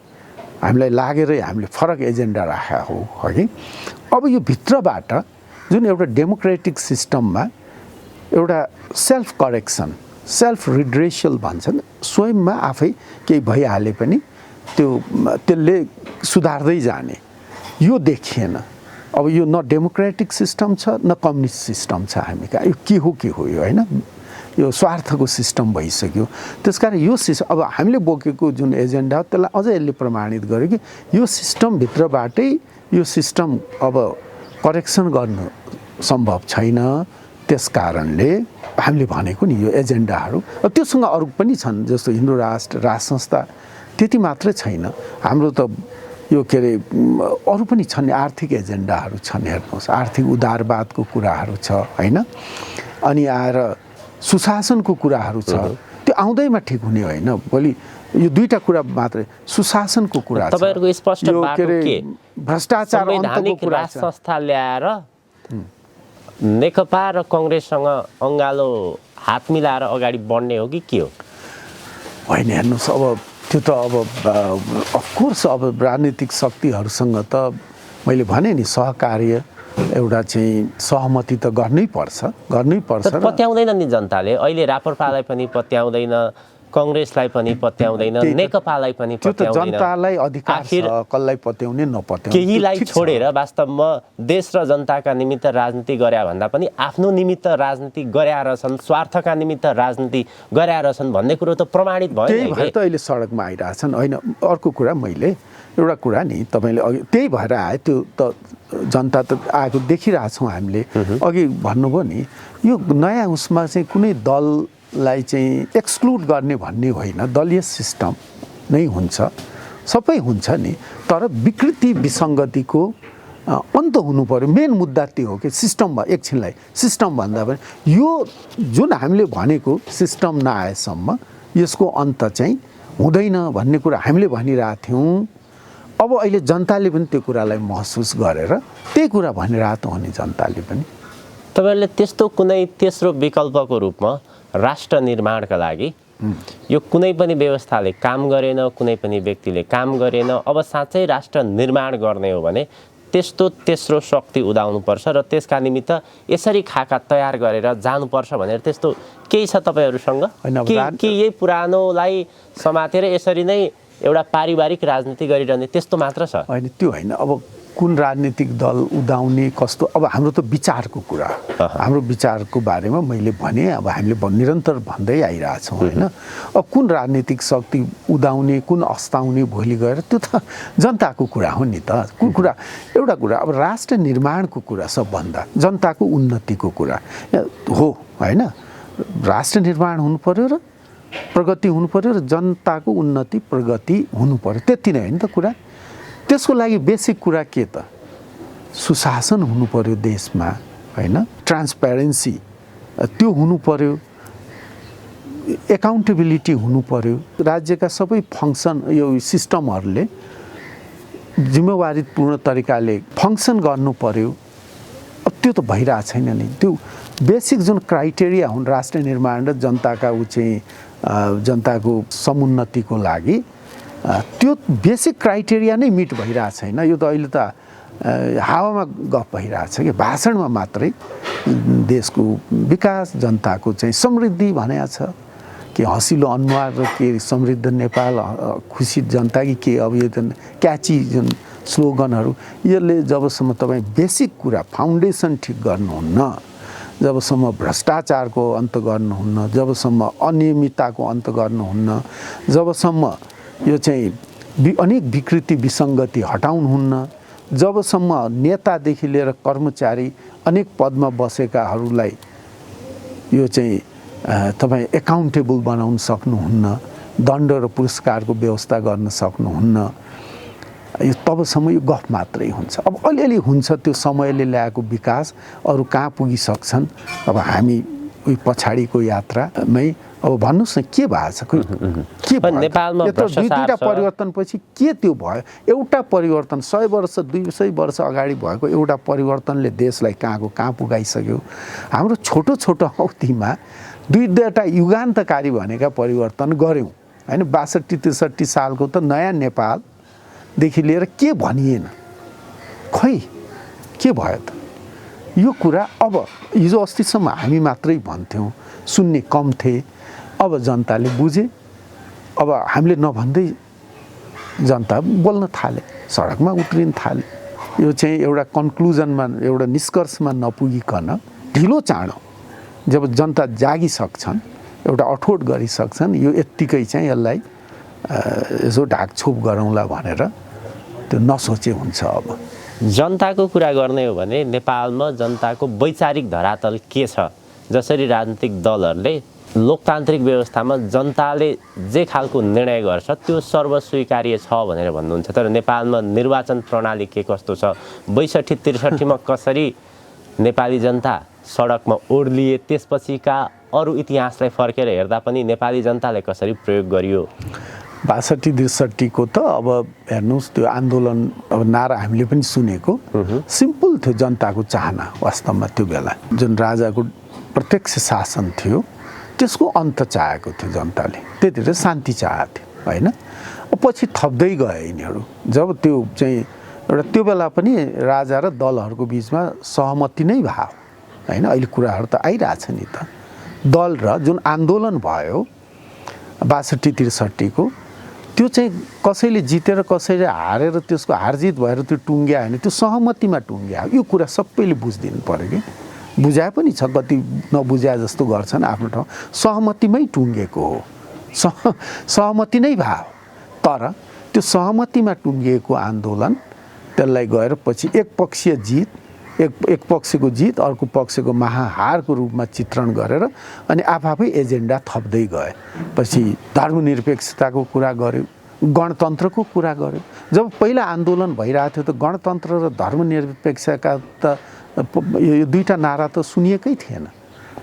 हामीलाई लागेरै हामीले फरक एजेन्डा राखेका हो कि। अब यो भित्रबाट जुन एउटा डेमोक्रेटिक सिस्टममा एउटा सेल्फ करेक्सन, सेल्फ रिड्रेसल भन्छन्, स्वयंमा आफै केही भइहाले पनि त्यसले सुधार्दै जाने, यो देखिएन। अब यो न डेमोक्रेटिक सिस्टम छ न कम्युनिस्ट सिस्टम छ हामी कहाँ। यो के हो यो, होइन, यो स्वार्थको सिस्टम भइसक्यो। त्यसकारण यो सिस्टम, अब हामीले बोकेको जुन एजेन्डा हो त्यसलाई अझै यसले प्रमाणित गर्यो कि यो सिस्टमभित्रबाटै यो सिस्टम अब करेक्सन गर्नु सम्भव छैन। त्यस कारणले हामीले भनेको नि यो एजेन्डाहरू, त्योसँग अरू पनि छन्, जस्तो हिन्दू राष्ट्र, राज संस्था, त्यति मात्रै छैन। हाम्रो त यो के अरे अरू पनि छन्, आर्थिक एजेन्डाहरू छन्। हेर्नुहोस्, आर्थिक उदारवादको कुराहरू छ, होइन, अनि आएर सुशासनको कुराहरू छ। त्यो आउँदैमा ठिक हुने होइन। भोलि यो दुईटा कुरा मात्रै, सुशासनको कुरा छ, तपाईँहरूको स्पष्ट बाटो के? भ्रष्टाचार अन्तको कुरा छ। संस्था ल्याएर नेकपा र कङ्ग्रेससँग अङ्गालो हात मिलाएर अगाडि बढ्ने हो कि के हो? होइन, हेर्नुहोस्, अब त्यो त अब अफकोर्स अब राजनीतिक शक्तिहरूसँग त मैले भने नि सहकार्य, एउटा चाहिँ सहमति त गर्नै पर्छ। पत्याउँदैन नि जनताले। अहिले राप्रपालाई पनि पत्याउँदैन, कङ्ग्रेसलाई पनि पत्याउँदैन, नेकपालाई पनि पत्याउँदैन। जनतालाई अधिकार छ कसलाई पत्याउने नपत्याउने। केहीलाई छोडेर वास्तवमा देश र जनताका निमित्त राजनीति गरे भन्दा पनि आफ्नो निमित्त राजनीति गरे रहेछन्, स्वार्थका निमित्त राजनीति गरे रहेछन् भन्ने कुरो त प्रमाणित भयो। त्यही भएर त अहिले सडकमा आइरहेछन्। होइन, अर्को कुरा, मैले एउटा कुरा नि तपाईँले अघि त्यही भएर आयो, त्यो त जनता त आएको देखिरहेछौँ हामीले। अघि भन्नुभयो नि, यो नयाँ उसमा चाहिँ कुनै दललाई चाहिँ एक्सक्लुड गर्ने भन्ने होइन, दलीय सिस्टम नै हुन्छ, सबै हुन्छ नि। तर विकृति विसङ्गतिको अन्त हुनु पर्यो। मेन मुद्दा त्यो हो कि सिस्टम, एकछिनलाई सिस्टम भन्दा पनि यो जुन हामीले भनेको सिस्टम नआएसम्म यसको अन्त चाहिँ हुँदैन भन्ने कुरा हामीले भनिरहेको थियौँ। अब अहिले जनताले पनि त्यो कुरालाई महसुस गरेर त्यही कुरा भनिरहेको हो नि जनताले पनि। तपाईँहरूले त्यस्तो कुनै तेस्रो विकल्पको रूपमा राष्ट्र निर्माणका लागि यो कुनै पनि व्यवस्थाले काम गरेन, कुनै पनि व्यक्तिले काम गरेन, अब साँच्चै राष्ट्र निर्माण गर्ने हो भने त्यस्तो तेस्रो शक्ति उदाउनुपर्छ र त्यसका निमित्त यसरी खाका तयार गरेर जानुपर्छ भनेर त्यस्तो केही छ तपाईँहरूसँग? के यही पुरानोलाई समातेर यसरी नै एउटा पारिवारिक राजनीति गरिरहने त्यस्तो मात्र छ? होइन, त्यो होइन। अब कुन राजनीतिक दल उदाउने कस्तो, अब हाम्रो त विचारको कुरा, हाम्रो विचारको बारेमा मैले भने, अब हामीले निरन्तर भन्दै आइरहेछौँ होइन। अब कुन राजनीतिक शक्ति उदाउने, कुन अस्ताउने भोलि गएर, त्यो त जनताको कुरा हो नि त। कुन कुरा, एउटा कुरा अब राष्ट्र निर्माणको कुरा, सबभन्दा जनताको उन्नतिको कुरा हो होइन। राष्ट्र निर्माण हुनु पर्यो र प्रगति हुनु पर्यो र जनताको उन्नति प्रगति हुनु पर्यो, त्यति नै होइन त कुरा। त्यसको लागि बेसिक कुरा के त? सुशासन हुनु पर्यो देशमा होइन, ट्रान्सप्यारेन्सी त्यो हुनु पर्यो, एकाउन्टेबिलिटी हुनु पर्यो, राज्यका सबै फङ्सन यो सिस्टमहरूले जिम्मेवारीपूर्ण तरिकाले फङ्सन गर्नु पर्यो। अब त्यो त भइरहेको छैन नि। त्यो बेसिक जुन क्राइटेरिया हुन् राष्ट्र निर्माण र जनताका जनताको समुन्नतिको लागि, त्यो बेसिक क्राइटेरिया नै मिट भइरहेको छैन। यो त अहिले त हावामा गफ भइरहेछ कि भाषणमा मात्रै देशको विकास, जनताको चाहिँ समृद्धि भनेको छ कि हँसिलो अनुहार र के समृद्ध नेपाल, खुसी जनता कि के, अब यो क्याची जुन स्लोगनहरू, यसले जबसम्म तपाईँ बेसिक कुरा फाउन्डेसन ठिक गर्नुहुन्न, जबसम्म भ्रष्टाचारको अन्त गर्नुहुन्न, जबसम्म अनियमितताको अन्त गर्नुहुन्न, जबसम्म यो चाहिँ अनेक विकृति विसङ्गति हटाउनुहुन्न, जबसम्म नेतादेखि लिएर कर्मचारी अनेक पदमा बसेकाहरूलाई यो चाहिँ तपाईँ एकाउन्टेबल बनाउन सक्नुहुन्न, दण्ड र पुरस्कारको व्यवस्था गर्न सक्नुहुन्न, यो तबसम्म यो गफ मात्रै हुन्छ। अब अलिअलि हुन्छ, त्यो समयले ल्याएको विकास अरू कहाँ पुगिसक्छन्। अब हामी उही पछाडिको यात्रामै अब भन्नुहोस् न के भएको छ, के नेपालमा दुईवटा परिवर्तनपछि के त्यो भयो? एउटा परिवर्तन 100 वर्ष 200 वर्ष अगाडि भएको एउटा परिवर्तनले देशलाई कहाँको कहाँ पुगाइसक्यो। हाम्रो छोटो छोटो अवधिमा दुईवटा युगान्तकारी भनेका परिवर्तन गऱ्यौँ होइन। 62-63 सालको त नयाँ नेपालदेखि लिएर के भनिएन, खै के भयो त यो कुरा? अब हिजो अस्तिसम्म हामी मात्रै भन्थ्यौँ, सुन्ने कम थिए, अब जनताले बुझे, अब हामीले नभन्दै जनता बोल्न थाले, सडकमा उत्रिन थाले। यो चाहिँ एउटा कन्क्लुजनमा, एउटा निष्कर्षमा नपुगिकन ढिलो चाँडो जब जनता जागिसक्छन्, एउटा अठोट गरिसक्छन्, यो यत्तिकै चाहिँ यसलाई यसो ढाकछोप गरौँला भनेर त्यो नसोचे हुन्छ। अब जनताको कुरा गर्ने हो भने नेपालमा जनताको वैचारिक धरातल के छ? जसरी राजनीतिक दलहरूले लोकतान्त्रिक व्यवस्थामा जनताले जे खालको निर्णय गर्छ त्यो सर्वस्वीकार्य छ भनेर भन्नुहुन्छ, तर नेपालमा निर्वाचन प्रणाली के कस्तो छ? 62-63 मा कसरी नेपाली जनता सडकमा ओर्लिए, त्यसपछिका अरू इतिहासलाई फर्केर हेर्दा पनि नेपाली जनताले कसरी प्रयोग गरियो? 62-63 को त अब हेर्नुहोस्, त्यो आन्दोलन अब नारा हामीले पनि सुनेको सिम्पल थियो, जनताको चाहना वास्तवमा त्यो बेला जुन राजाको प्रत्यक्ष शासन थियो त्यसको अन्त चाहेको थियो जनताले, त्यतिखेर शान्ति चाहेको थियो होइन। पछि थप्दै गए यिनीहरू, जब त्यो चाहिँ एउटा त्यो बेला पनि राजा र दलहरूको बिचमा सहमति नै भयो होइन। अहिले कुराहरू त आइरहेछ नि त, दल र जुन आन्दोलन भयो 62-63 को, त्यो चाहिँ कसैले जितेर कसैले हारेर त्यसको हारजित भएर त्यो टुङ्ग्या होइन, त्यो सहमतिमा टुङ्ग्या। यो कुरा सबैले बुझिदिनु पऱ्यो कि, बुझाए पनि छ, कति नबुझाए जस्तो गर्छन् आफ्नो ठाउँ, सहमतिमै टुङ्गेको हो, सहमति नै भयो। तर त्यो सहमतिमा टुङ्गिएको आन्दोलन त्यसलाई गएर पछि एकपक्षीय जित, एक पक्षको जित अर्को पक्षको महाहारको रूपमा चित्रण गरेर अनि आफै एजेन्डा थप्दै गए। पछि धर्मनिरपेक्षताको कुरा गर्यो, गणतन्त्रको कुरा गर्यो। जब पहिला आन्दोलन भइरहेको थियो त गणतन्त्र र धर्मनिरपेक्षका त यो दुईटा नारा त सुनिएकै थिएन।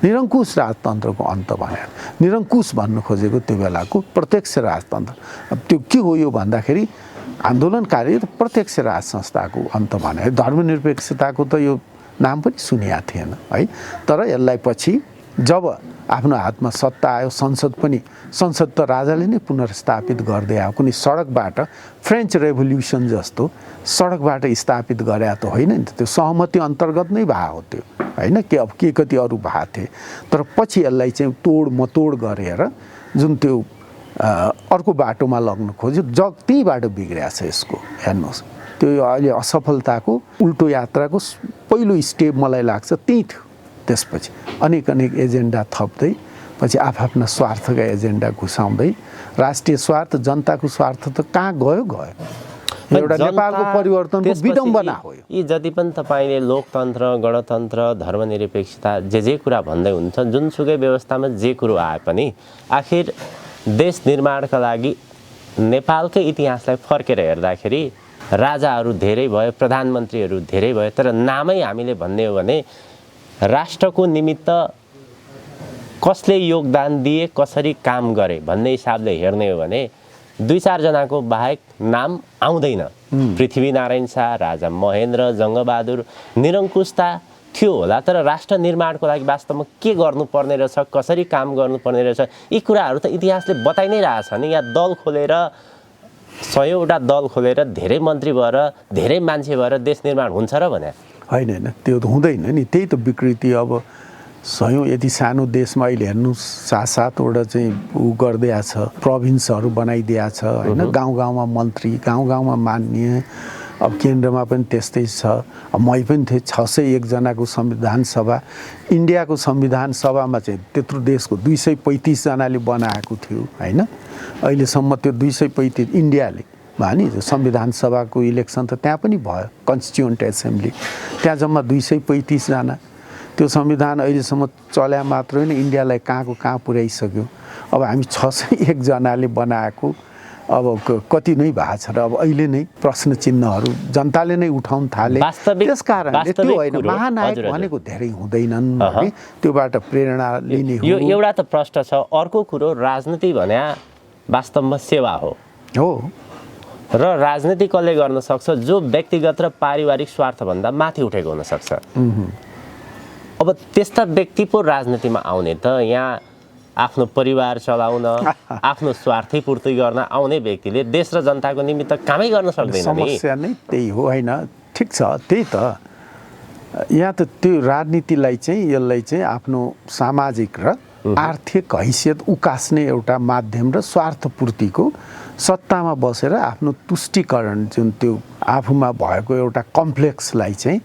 निरङ्कुश राजतन्त्रको अन्त भने, निरङ्कुश भन्नु खोजेको त्यो बेलाको प्रत्यक्ष राजतन्त्र। अब त्यो के हो यो भन्दाखेरि आन्दोलनकारी त प्रत्यक्ष राज संस्थाको अन्त भने, धर्मनिरपेक्षताको त यो नाम पनि सुनिएको थिएन है। तर यसलाई पछि जब आफ्नो हातमा सत्ता आयो, संसद त राजाले नै पुनर्स्थापित गर्दै आयो। कुनै सडकबाट फ्रेन्च रेभोल्युसन जस्तो सडकबाट स्थापित गरे त होइन नि त, त्यो सहमति अन्तर्गत नै भएको हो त्यो, होइन कि अब के कति अरू भएको थिए। तर पछि यसलाई चाहिँ तोड मतोड गरेर जुन त्यो अर्को बाटोमा लग्न खोज्यो, त्यही बाटो बिग्रिएको छ यसको। हेर्नुहोस्, त्यो अहिले असफलताको उल्टो यात्राको पहिलो स्टेप मलाई लाग्छ त्यही थियो। त्यसपछि अनेक एजेन्डा थप्दै, पछि आफ्ना स्वार्थका एजेन्डा घुसाउँदै, राष्ट्रिय स्वार्थ जनताको स्वार्थ त कहाँ गयो। एउटा नेपालको परिवर्तनको विडम्बना हो। यी जति पनि तपाईँले लोकतन्त्र, गणतन्त्र, धर्मनिरपेक्षता जे कुरा भन्दै हुन्छ, जुनसुकै व्यवस्थामा जे कुरो आए पनि आखिर देश निर्माणका लागि नेपालकै इतिहासलाई फर्केर हेर्दाखेरि राजाहरू धेरै भए, प्रधानमन्त्रीहरू धेरै भए, तर नामै हामीले भन्ने हो भने राष्ट्रको निमित्त कसले योगदान दिए, कसरी काम गरे भन्ने हिसाबले हेर्ने हो भने 2-4 जनाको बाहेक नाम आउँदैन। पृथ्वीनारायण शाह, राजा महेन्द्र, जङ्गबहादुर, निरङ्कुशता थियो होला, तर राष्ट्र निर्माणको लागि वास्तवमा के गर्नुपर्ने रहेछ, कसरी काम गर्नुपर्ने रहेछ, यी कुराहरू त इतिहासले बताइ नै रहेछ नि। यहाँ दल खोलेर 100वटा दल खोलेर धेरै मन्त्री भएर, धेरै मान्छे भएर देश निर्माण हुन्छ र भने होइन, त्यो त हुँदैन नि। त्यही त विकृति। अब 100 यति सानो देशमा अहिले हेर्नु 7-7वटा चाहिँ गरिदिएको छ, प्रोभिन्सहरू बनाइदिएको छ, होइन। गाउँ-गाउँमा मन्त्री, गाउँ-गाउँमा मान्य। अब केन्द्रमा पनि त्यस्तै छ। मै पनि थिएँ 601 जनाको संविधान सभा। इन्डियाको संविधान सभामा चाहिँ त्यत्रो देशको 235 जनाले बनाएको थियो, होइन। अहिलेसम्म त्यो 235 इन्डियाले भयो नि। संविधान सभाको इलेक्सन त त्यहाँ पनि भयो, कन्स्टिट्युएन्ट एसेम्ब्ली, त्यहाँ जम्मा 235 जना। त्यो संविधान अहिलेसम्म चल्या मात्र होइन, इन्डियालाई कहाँको कहाँ पुर्याइसक्यो। अब हामी 601 जनाले बनाएको अब कति नै भएको छ र अब अहिले नै प्रश्न चिन्हहरू जनताले नै उठाउन थाले। त्यस कारणले त्यो होइन, महानायक भनेको धेरै हुँदैनन्, त्योबाट प्रेरणा लिने हो। यो एउटा त प्रश्न छ। अर्को कुरो, राजनीति भने वास्तवमा सेवा हो र राजनीति कसले गर्न सक्छ? जो व्यक्तिगत र पारिवारिक स्वार्थभन्दा माथि उठेको हुनसक्छ। अब त्यस्ता व्यक्ति पो राजनीतिमा आउने त यहाँ आफ्नो परिवार चलाउन, आफ्नो स्वार्थी पूर्ति गर्न आउने व्यक्तिले देश र जनताको निमित्त कामै गर्न सक्दैन। समस्या नै त्यही हो, होइन। ठिक छ, त्यही त यहाँ त त्यो राजनीतिलाई चाहिँ यसलाई चाहिँ आफ्नो सामाजिक र आर्थिक हैसियत उकास्ने एउटा माध्यम र स्वार्थपूर्तिको सत्तामा बसेर आफ्नो तुष्टिकरण, जुन त्यो आफूमा भएको एउटा कम्प्लेक्सलाई चाहिँ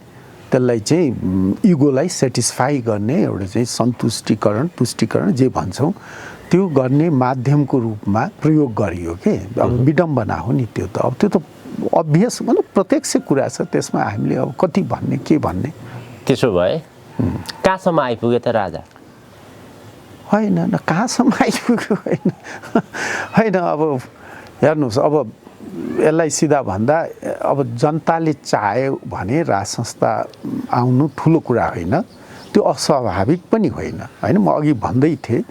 त्यसलाई चाहिँ इगोलाई सेटिस्फाई गर्ने एउटा चाहिँ तुष्टिकरण जे भन्छौँ त्यो गर्ने माध्यमको रूपमा प्रयोग गरियो के। अब विडम्बना हो नि त्यो त। अब त्यो त अभियस मतलब प्रत्यक्ष कुरा छ, त्यसमा हामीले अब कति भन्ने, के भन्ने। त्यसो भए कहाँसम्म आइपुग्यो त राजा? होइन, कहाँसम्म आइपुग्यो होइन। अब हेर्नुहोस्, अब यसलाई सिधा भन्दा अब जनताले चाह्यो भने राज संस्था आउनु ठुलो कुरा होइन, त्यो अस्वाभाविक पनि होइन, होइन। म अघि भन्दै थिएँ।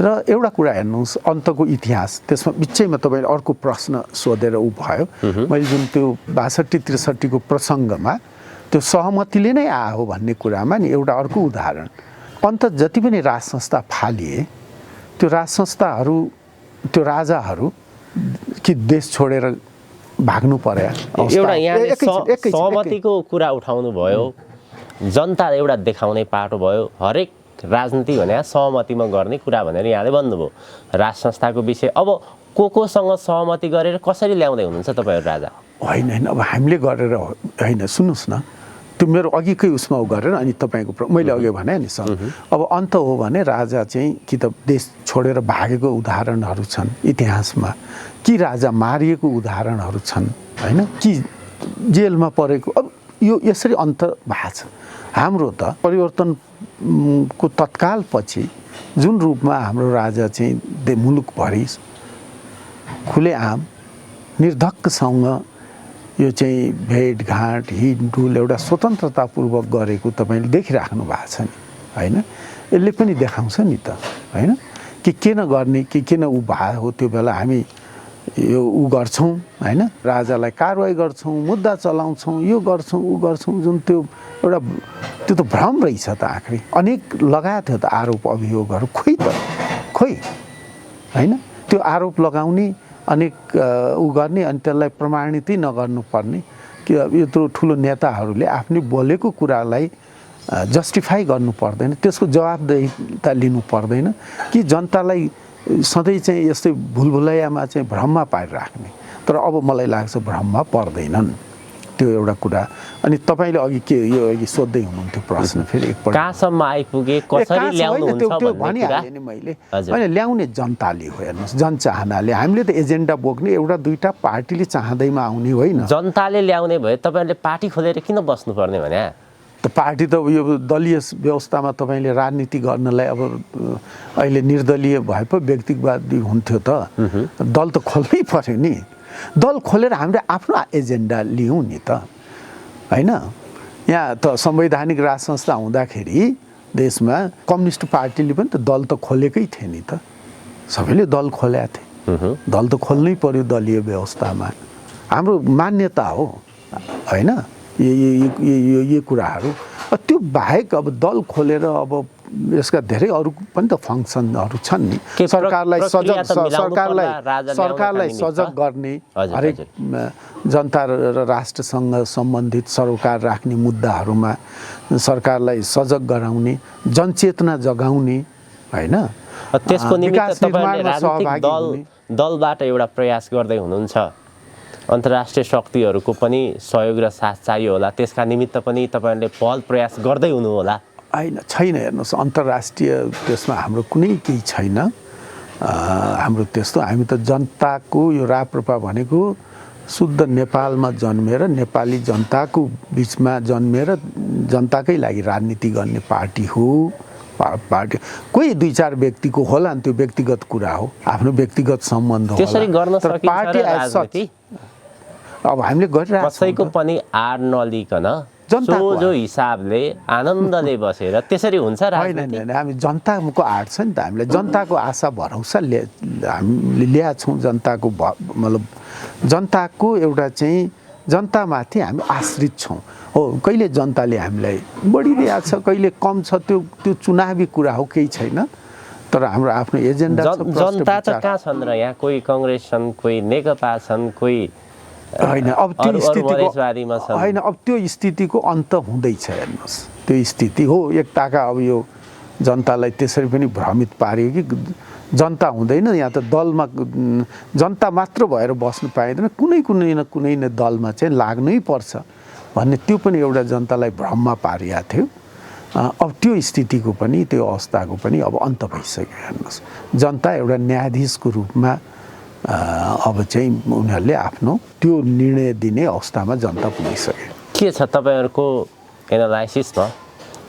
र एउटा कुरा हेर्नुहोस्, अन्तको इतिहास, त्यसमा बिचैमा तपाईँले अर्को प्रश्न सोधेर भयो। मैले जुन त्यो 62-63 को प्रसङ्गमा त्यो सहमतिले नै आयो भन्ने कुरामा नि एउटा अर्को उदाहरण, अन्त जति पनि राज संस्था फालिए, त्यो राज संस्थाहरू, त्यो राजाहरू कि देश छोडेर भाग्नु पर्यो। एउटा यहाँले सहमतिको कुरा उठाउनु भयो, जनता एउटा देखाउने पाटो भयो। हरेक राजनीति भने सहमतिमा गर्ने कुरा भनेर यहाँले भन्नुभयो। राज संस्थाको विषय अब कोसँग सहमति गरेर कसरी ल्याउँदै हुनुहुन्छ तपाईँहरू राजा? होइन, अब हामीले गरेर होइन, सुन्नुहोस् न, त्यो मेरो अघिकै उसमा गरेर अनि तपाईँको मैले अघि भने नि सर, अब अन्त हो भने राजा चाहिँ कि त देश छोडेर भागेको उदाहरणहरू छन् इतिहासमा, कि राजा मारिएको उदाहरणहरू छन्, होइन, कि जेलमा परेको। अब यो यसरी अन्त भएको छ। हाम्रो त परिवर्तनको तत्काल पछि जुन रूपमा हाम्रो राजा चाहिँ मुलुकभरि खुलेआम निर्धक्कसँग यो चाहिँ भेटघाट हिँडडुल एउटा स्वतन्त्रतापूर्वक गरेको तपाईँले देखिराख्नु भएको छ नि, होइन। यसले पनि देखाउँछ नि त, होइन, कि किन गर्ने, कि किन ऊ भयो हो। त्यो बेला हामी यो ऊ गर्छौँ होइन, राजालाई कारवाही गर्छौँ, मुद्दा चलाउँछौँ, यो गर्छौँ ऊ गर्छौँ, जुन त्यो एउटा त्यो त भ्रम रहेछ त। आखिरी अनेक लगाएको थियो त आरोप अभियोगहरू, खोइ होइन, त्यो आरोप लगाउने अनेक ऊ गर्ने अनि त्यसलाई प्रमाणितै नगर्नुपर्ने कि यत्रो ठुलो नेताहरूले आफ्नै बोलेको कुरालाई जस्टिफाई गर्नु पर्दैन, त्यसको जवाबदेहिता लिनु पर्दैन कि जनतालाई सधैँ चाहिँ यस्तै भुलभुलैयामा चाहिँ भ्रममा पारिराख्ने। तर अब मलाई लाग्छ भ्रममा पर्दैनन्, त्यो एउटा कुरा। अनि तपाईँले अघि के यो अघि सोध्दै हुनुहुन्थ्यो प्रश्न, फेरि एकपल्ट कहाँसम्म आइपुगे, कसरी ल्याउनुहुन्छ त्यो भन्ने कुरा भनिहालेँ नि मैले। होइन, ल्याउने जनताले हो, हेर्नुहोस्, जनचाहनाले। हामीले त एजेन्डा बोक्ने एउटा दुईवटा पार्टीले चाहँदैमा आउने होइन। जनताले ल्याउने भए तपाईँहरूले पार्टी खोलेर किन बस्नुपर्ने भने? त पार्टी त यो दलीय व्यवस्थामा तपाईँले राजनीति गर्नलाई अब अहिले निर्दलीय भए पो व्यक्तिवादी हुन्थ्यो त, दल त खोल्नै पर्यो नि। दल खोलेर हामीले आफ्नो एजेन्डा लियौँ नि त, होइन। यहाँ त संवैधानिक राज संस्था हुँदाखेरि देशमा कम्युनिस्ट पार्टीले पनि त दल त खोलेकै थियो नि त, सबैले दल खोलेका थिए। दल त खोल्नै पर्यो दलीय व्यवस्थामा, हाम्रो मान्यता हो, होइन। ये कुराहरू त्यो बाहेक अब दल खोलेर अब यसका धेरै अरू पनि त फङ्सनहरू छन् नि। सरकारलाई सजग गर्ने, हरेक जनता र राष्ट्रसँग सम्बन्धित सरोकार राख्ने मुद्दाहरूमा सरकारलाई सजग गराउने, जनचेतना जगाउने, होइन। त्यसको निमित्त तपाईँले राजनीतिक दलबाट एउटा प्रयास गर्दै हुनुहुन्छ, अन्तर्राष्ट्रिय शक्तिहरूको पनि सहयोग र साथ चाहियो होला, त्यसका निमित्त पनि तपाईँहरूले पहल प्रयास गर्दै हुनु होला? होइन, छैन, हेर्नुहोस्, अन्तर्राष्ट्रिय त्यसमा हाम्रो कुनै केही छैन। हाम्रो त्यस्तो, हामी त जनताको, यो राप्रपा भनेको शुद्ध नेपालमा जन्मेर नेपाली जनताको बिचमा जन्मेर जनताकै लागि राजनीति गर्ने पार्टी हो। पार्टी कोही दुई चार व्यक्तिको होला नि, त्यो व्यक्तिगत कुरा हो, आफ्नो व्यक्तिगत सम्बन्ध होला। त्यसरी गर्न सकिन्छ अब हामीले गरिरहेको कसैको पनि आड नलिकन सोझो हिसाबले आनन्दले बसेर त्यसरी हुन्छ राजनीति? होइन, हामी जनताको आड छ नि त, हामीलाई जनताको आशा भरोसा हामीले ल्याएको छौँ। जनताको मतलब जनताको एउटा चाहिँ जनतामाथि हामी आश्रित छौँ हो। कहिले जनताले हामीलाई बढिरहेको छ, कहिले कम छ, त्यो चुनावी कुरा हो, केही छैन। तर हाम्रो आफ्नो एजेन्डा छ। जनता त कहाँ छन् र? यहाँ कोही कङ्ग्रेस छन्, कोही नेकपा छन्, कोही होइन। अब त्यो स्थितिको होइन, अब त्यो स्थितिको अन्त हुँदैछ, हेर्नुहोस्, त्यो स्थिति हो। एकताका अब यो जनतालाई त्यसरी पनि भ्रमित पार्यो कि जनता हुँदैन, यहाँ त दलमा जनता मात्र भएर बस्नु पाइँदैन, कुनै न कुनै दलमा चाहिँ लाग्नै पर्छ भन्ने त्यो पनि एउटा जनतालाई भ्रममा पारिएको थियो। अब त्यो स्थितिको पनि, त्यो अवस्थाको पनि अब अन्त भइसक्यो। हेर्नुहोस्, जनता एउटा न्यायाधीशको रूपमा अब चाहिँ उनीहरूले आफ्नो त्यो निर्णय दिने अवस्थामा जनता पुगिसक्यो। के छ तपाईँहरूको एनालाइसिसमा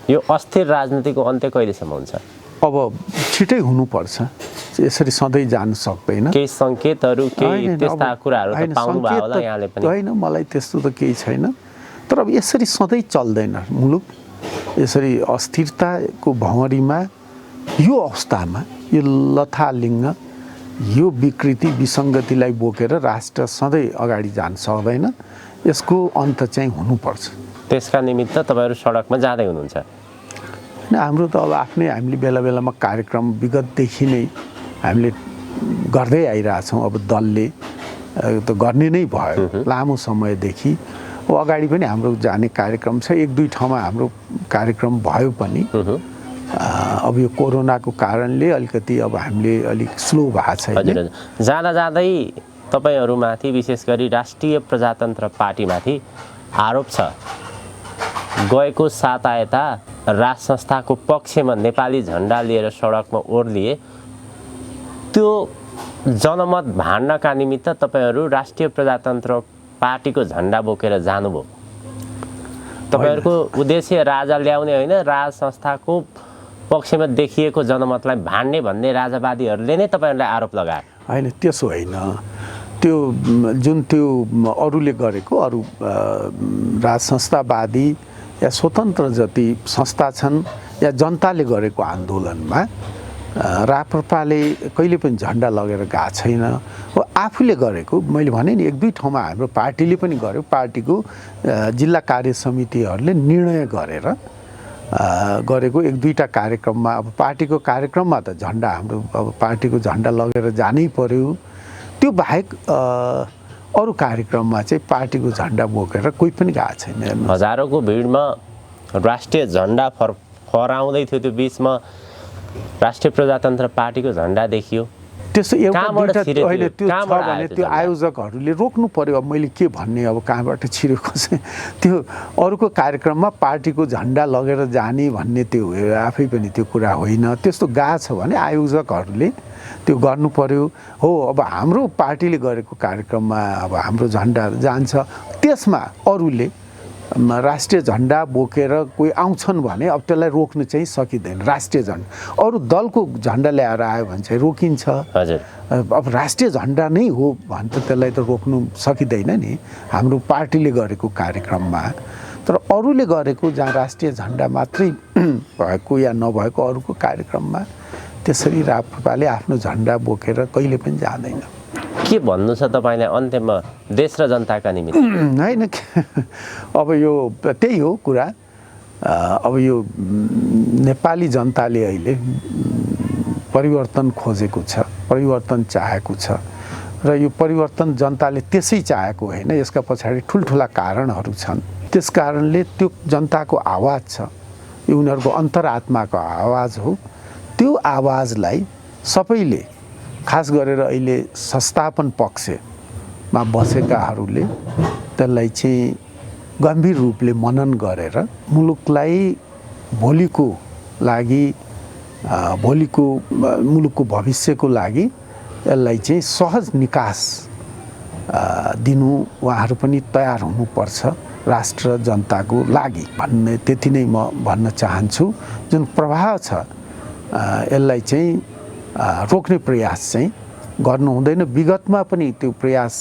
यो अस्थिर राजनीतिको अन्त्य कहिलेसम्म हुन्छ? अब छिटै हुनुपर्छ, यसरी सधैँ जान सक्दैन। केही सङ्केतहरू, केही त्यस्ता कुराहरू त पाउनुभयो होला यहाँले पनि? होइन, मलाई त्यस्तो त केही छैन। तर अब यसरी सधैँ चल्दैन मुलुक, यसरी अस्थिरताको भँवरीमा, यो अवस्थामा, यो लथालिङ्ग, यो विकृति विसङ्गतिलाई बोकेर राष्ट्र सधैँ अगाडि जान सक्दैन। यसको अन्त चाहिँ हुनुपर्छ। त्यसका निमित्त तपाईँहरू सडकमा जाँदै हुनुहुन्छ? हाम्रो त अब आफ्नै हामीले बेला बेलामा कार्यक्रम विगतदेखि नै हामीले गर्दै आइरहेछौँ। अब दलले त गर्ने नै भयो लामो समयदेखि। अब अगाडि पनि हाम्रो जाने कार्यक्रम छ, एक दुई ठाउँमा हाम्रो कार्यक्रम भयो पनि। अब यो कोरोनाको कारणले अलिकति अब हामीले अलिक स्लो भएको छ। जाँदा जाँदै तपाईँहरूमाथि, विशेष गरी राष्ट्रिय प्रजातन्त्र पार्टीमाथि आरोप छ, गएको साता यता राज संस्थाको पक्षमा नेपाली झन्डा लिएर सडकमा ओर्लिए, त्यो जनमत भाड्नका निमित्त तपाईँहरू राष्ट्रिय प्रजातन्त्र पार्टीको झन्डा बोकेर जानुभयो। तपाईँहरूको उद्देश्य राजा ल्याउने होइन, राज संस्थाको पक्षमा देखिएको जनमतलाई भाड्ने भन्ने राजावादीहरूले नै तपाईँहरूलाई आरोप लगाए। होइन, त्यसो होइन। त्यो जुन त्यो अरूले गरेको, अरू राज संस्थावादी या स्वतन्त्र जति संस्था छन् या जनताले गरेको आन्दोलनमा राप्रपाले कहिले पनि झन्डा लगेर गएको छैन। हो आफूले गरेको मैले भने नि 1-2 ठाउँमा हाम्रो पार्टीले पनि गर्यो, पार्टीको जिल्ला कार्य समितिहरूले निर्णय गरेर गरेको 1-2टा कार्यक्रममा अब पार्टीको कार्यक्रममा त झन्डा हाम्रो अब पार्टीको झन्डा लगेर जानै पर्यो। त्यो बाहेक अरू कार्यक्रममा चाहिँ पार्टीको झन्डा बोकेर कोही पनि गएको छैन। हजारौँको भिडमा राष्ट्रिय झन्डा फहराउँदै थियो, त्यो बिचमा राष्ट्रिय प्रजातन्त्र पार्टीको झन्डा देखियो। त्यस्तो एउटा कहाँबाट दुईटा छिर्यो होइन, त्यो? त्यो छ कहाँबाट भने आयो त्यो त्यो झन्डा? आयोजकहरूले रोक्नु पर्यो। अब मैले के भन्ने, अब कहाँबाट छिर्यो कसै त्यो अरूको कार्यक्रममा पार्टीको झन्डा लगेर जाने भन्ने त्यो आफै पनि त्यो कुरा होइन। त्यस्तो गएको छ भने आयोजकहरूले त्यो गर्नु पर्यो। हो अब हाम्रो पार्टीले गरेको कार्यक्रममा अब हाम्रो झन्डा जान्छ, त्यसमा अरूले राष्ट्रिय झन्डा बोकेर कोही आउँछन् भने अब त्यसलाई रोक्नु चाहिँ सकिँदैन। राष्ट्रिय झन्डा अरू दलको झन्डा ल्याएर आयो भने चाहिँ रोकिन्छ। हजुर, अब राष्ट्रिय झन्डा नै हो भने त त्यसलाई त रोक्नु सकिँदैन नि हाम्रो पार्टीले गरेको कार्यक्रममा। तर अरूले गरेको जहाँ राष्ट्रिय झन्डा मात्रै भएको या नभएको अरूको कार्यक्रममा त्यसरी राप्रपाले आफ्नो झन्डा बोकेर कहिले पनि जाँदैन। के भन्नु छ तपाईँलाई अन्त्यमा देश र जनताका निमित्त? होइन, अब यो त्यही हो कुरा। अब यो नेपाली जनताले अहिले परिवर्तन खोजेको छ, परिवर्तन चाहेको छ र यो परिवर्तन जनताले त्यसै चाहेको होइन, यसका पछाडि ठुल्ठुला कारणहरू छन्। त्यस कारणले त्यो जनताको आवाज छ, यो उनीहरूको अन्तरात्माको आवाज हो। त्यो आवाजलाई सबैले खास गरेर अहिले संस्थापन पक्षमा बसेकाहरूले त्यसलाई चाहिँ गम्भीर रूपले मनन गरेर मुलुकलाई भोलिको लागि मुलुकको भविष्यको लागि यसलाई चाहिँ सहज निकास दिनु उहाँहरू पनि तयार हुनुपर्छ राष्ट्र जनताको लागि भन्ने त्यति नै म भन्न चाहन्छु। जुन प्रभाव छ यसलाई चाहिँ रोक्ने प्रयास चाहिँ गर्नु हुँदैन। विगतमा पनि त्यो प्रयास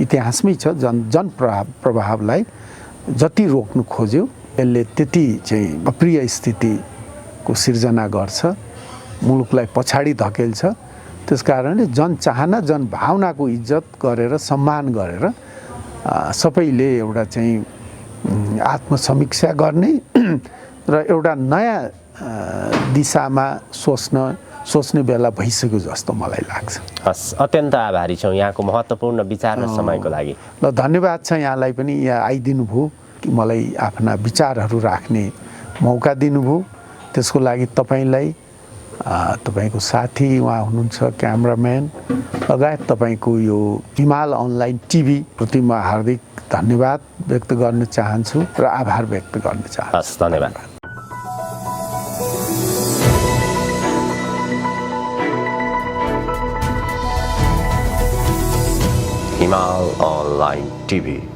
इतिहासमै छ। जन प्रभावलाई जति रोक्नु खोज्यो यसले त्यति चाहिँ अप्रिय स्थितिको सिर्जना गर्छ, मुलुकलाई पछाडि धकेल्छ। त्यसकारणले जनचाहना जनभावनाको इज्जत गरेर सम्मान गरेर सबैले एउटा चाहिँ आत्मसमीक्षा गर्ने र एउटा नयाँ दिशामा सोच्ने बेला भइसक्यो जस्तो मलाई लाग्छ। हस्, अत्यन्त आभारी छौँ यहाँको महत्त्वपूर्ण विचार र समयको लागि। ल धन्यवाद छ यहाँलाई पनि, यहाँ आइदिनु भयो कि मलाई आफ्ना विचारहरू राख्ने मौका दिनुभयो। त्यसको लागि तपाईँलाई, तपाईँको साथी उहाँ हुनुहुन्छ क्यामराम्यान लगायत तपाईँको यो हिमाल अनलाइन टिभी प्रति म हार्दिक धन्यवाद व्यक्त गर्न चाहन्छु र आभार व्यक्त गर्न चाहन्छु। हस्, धन्यवाद। हिमाल अनलाइन टिभी।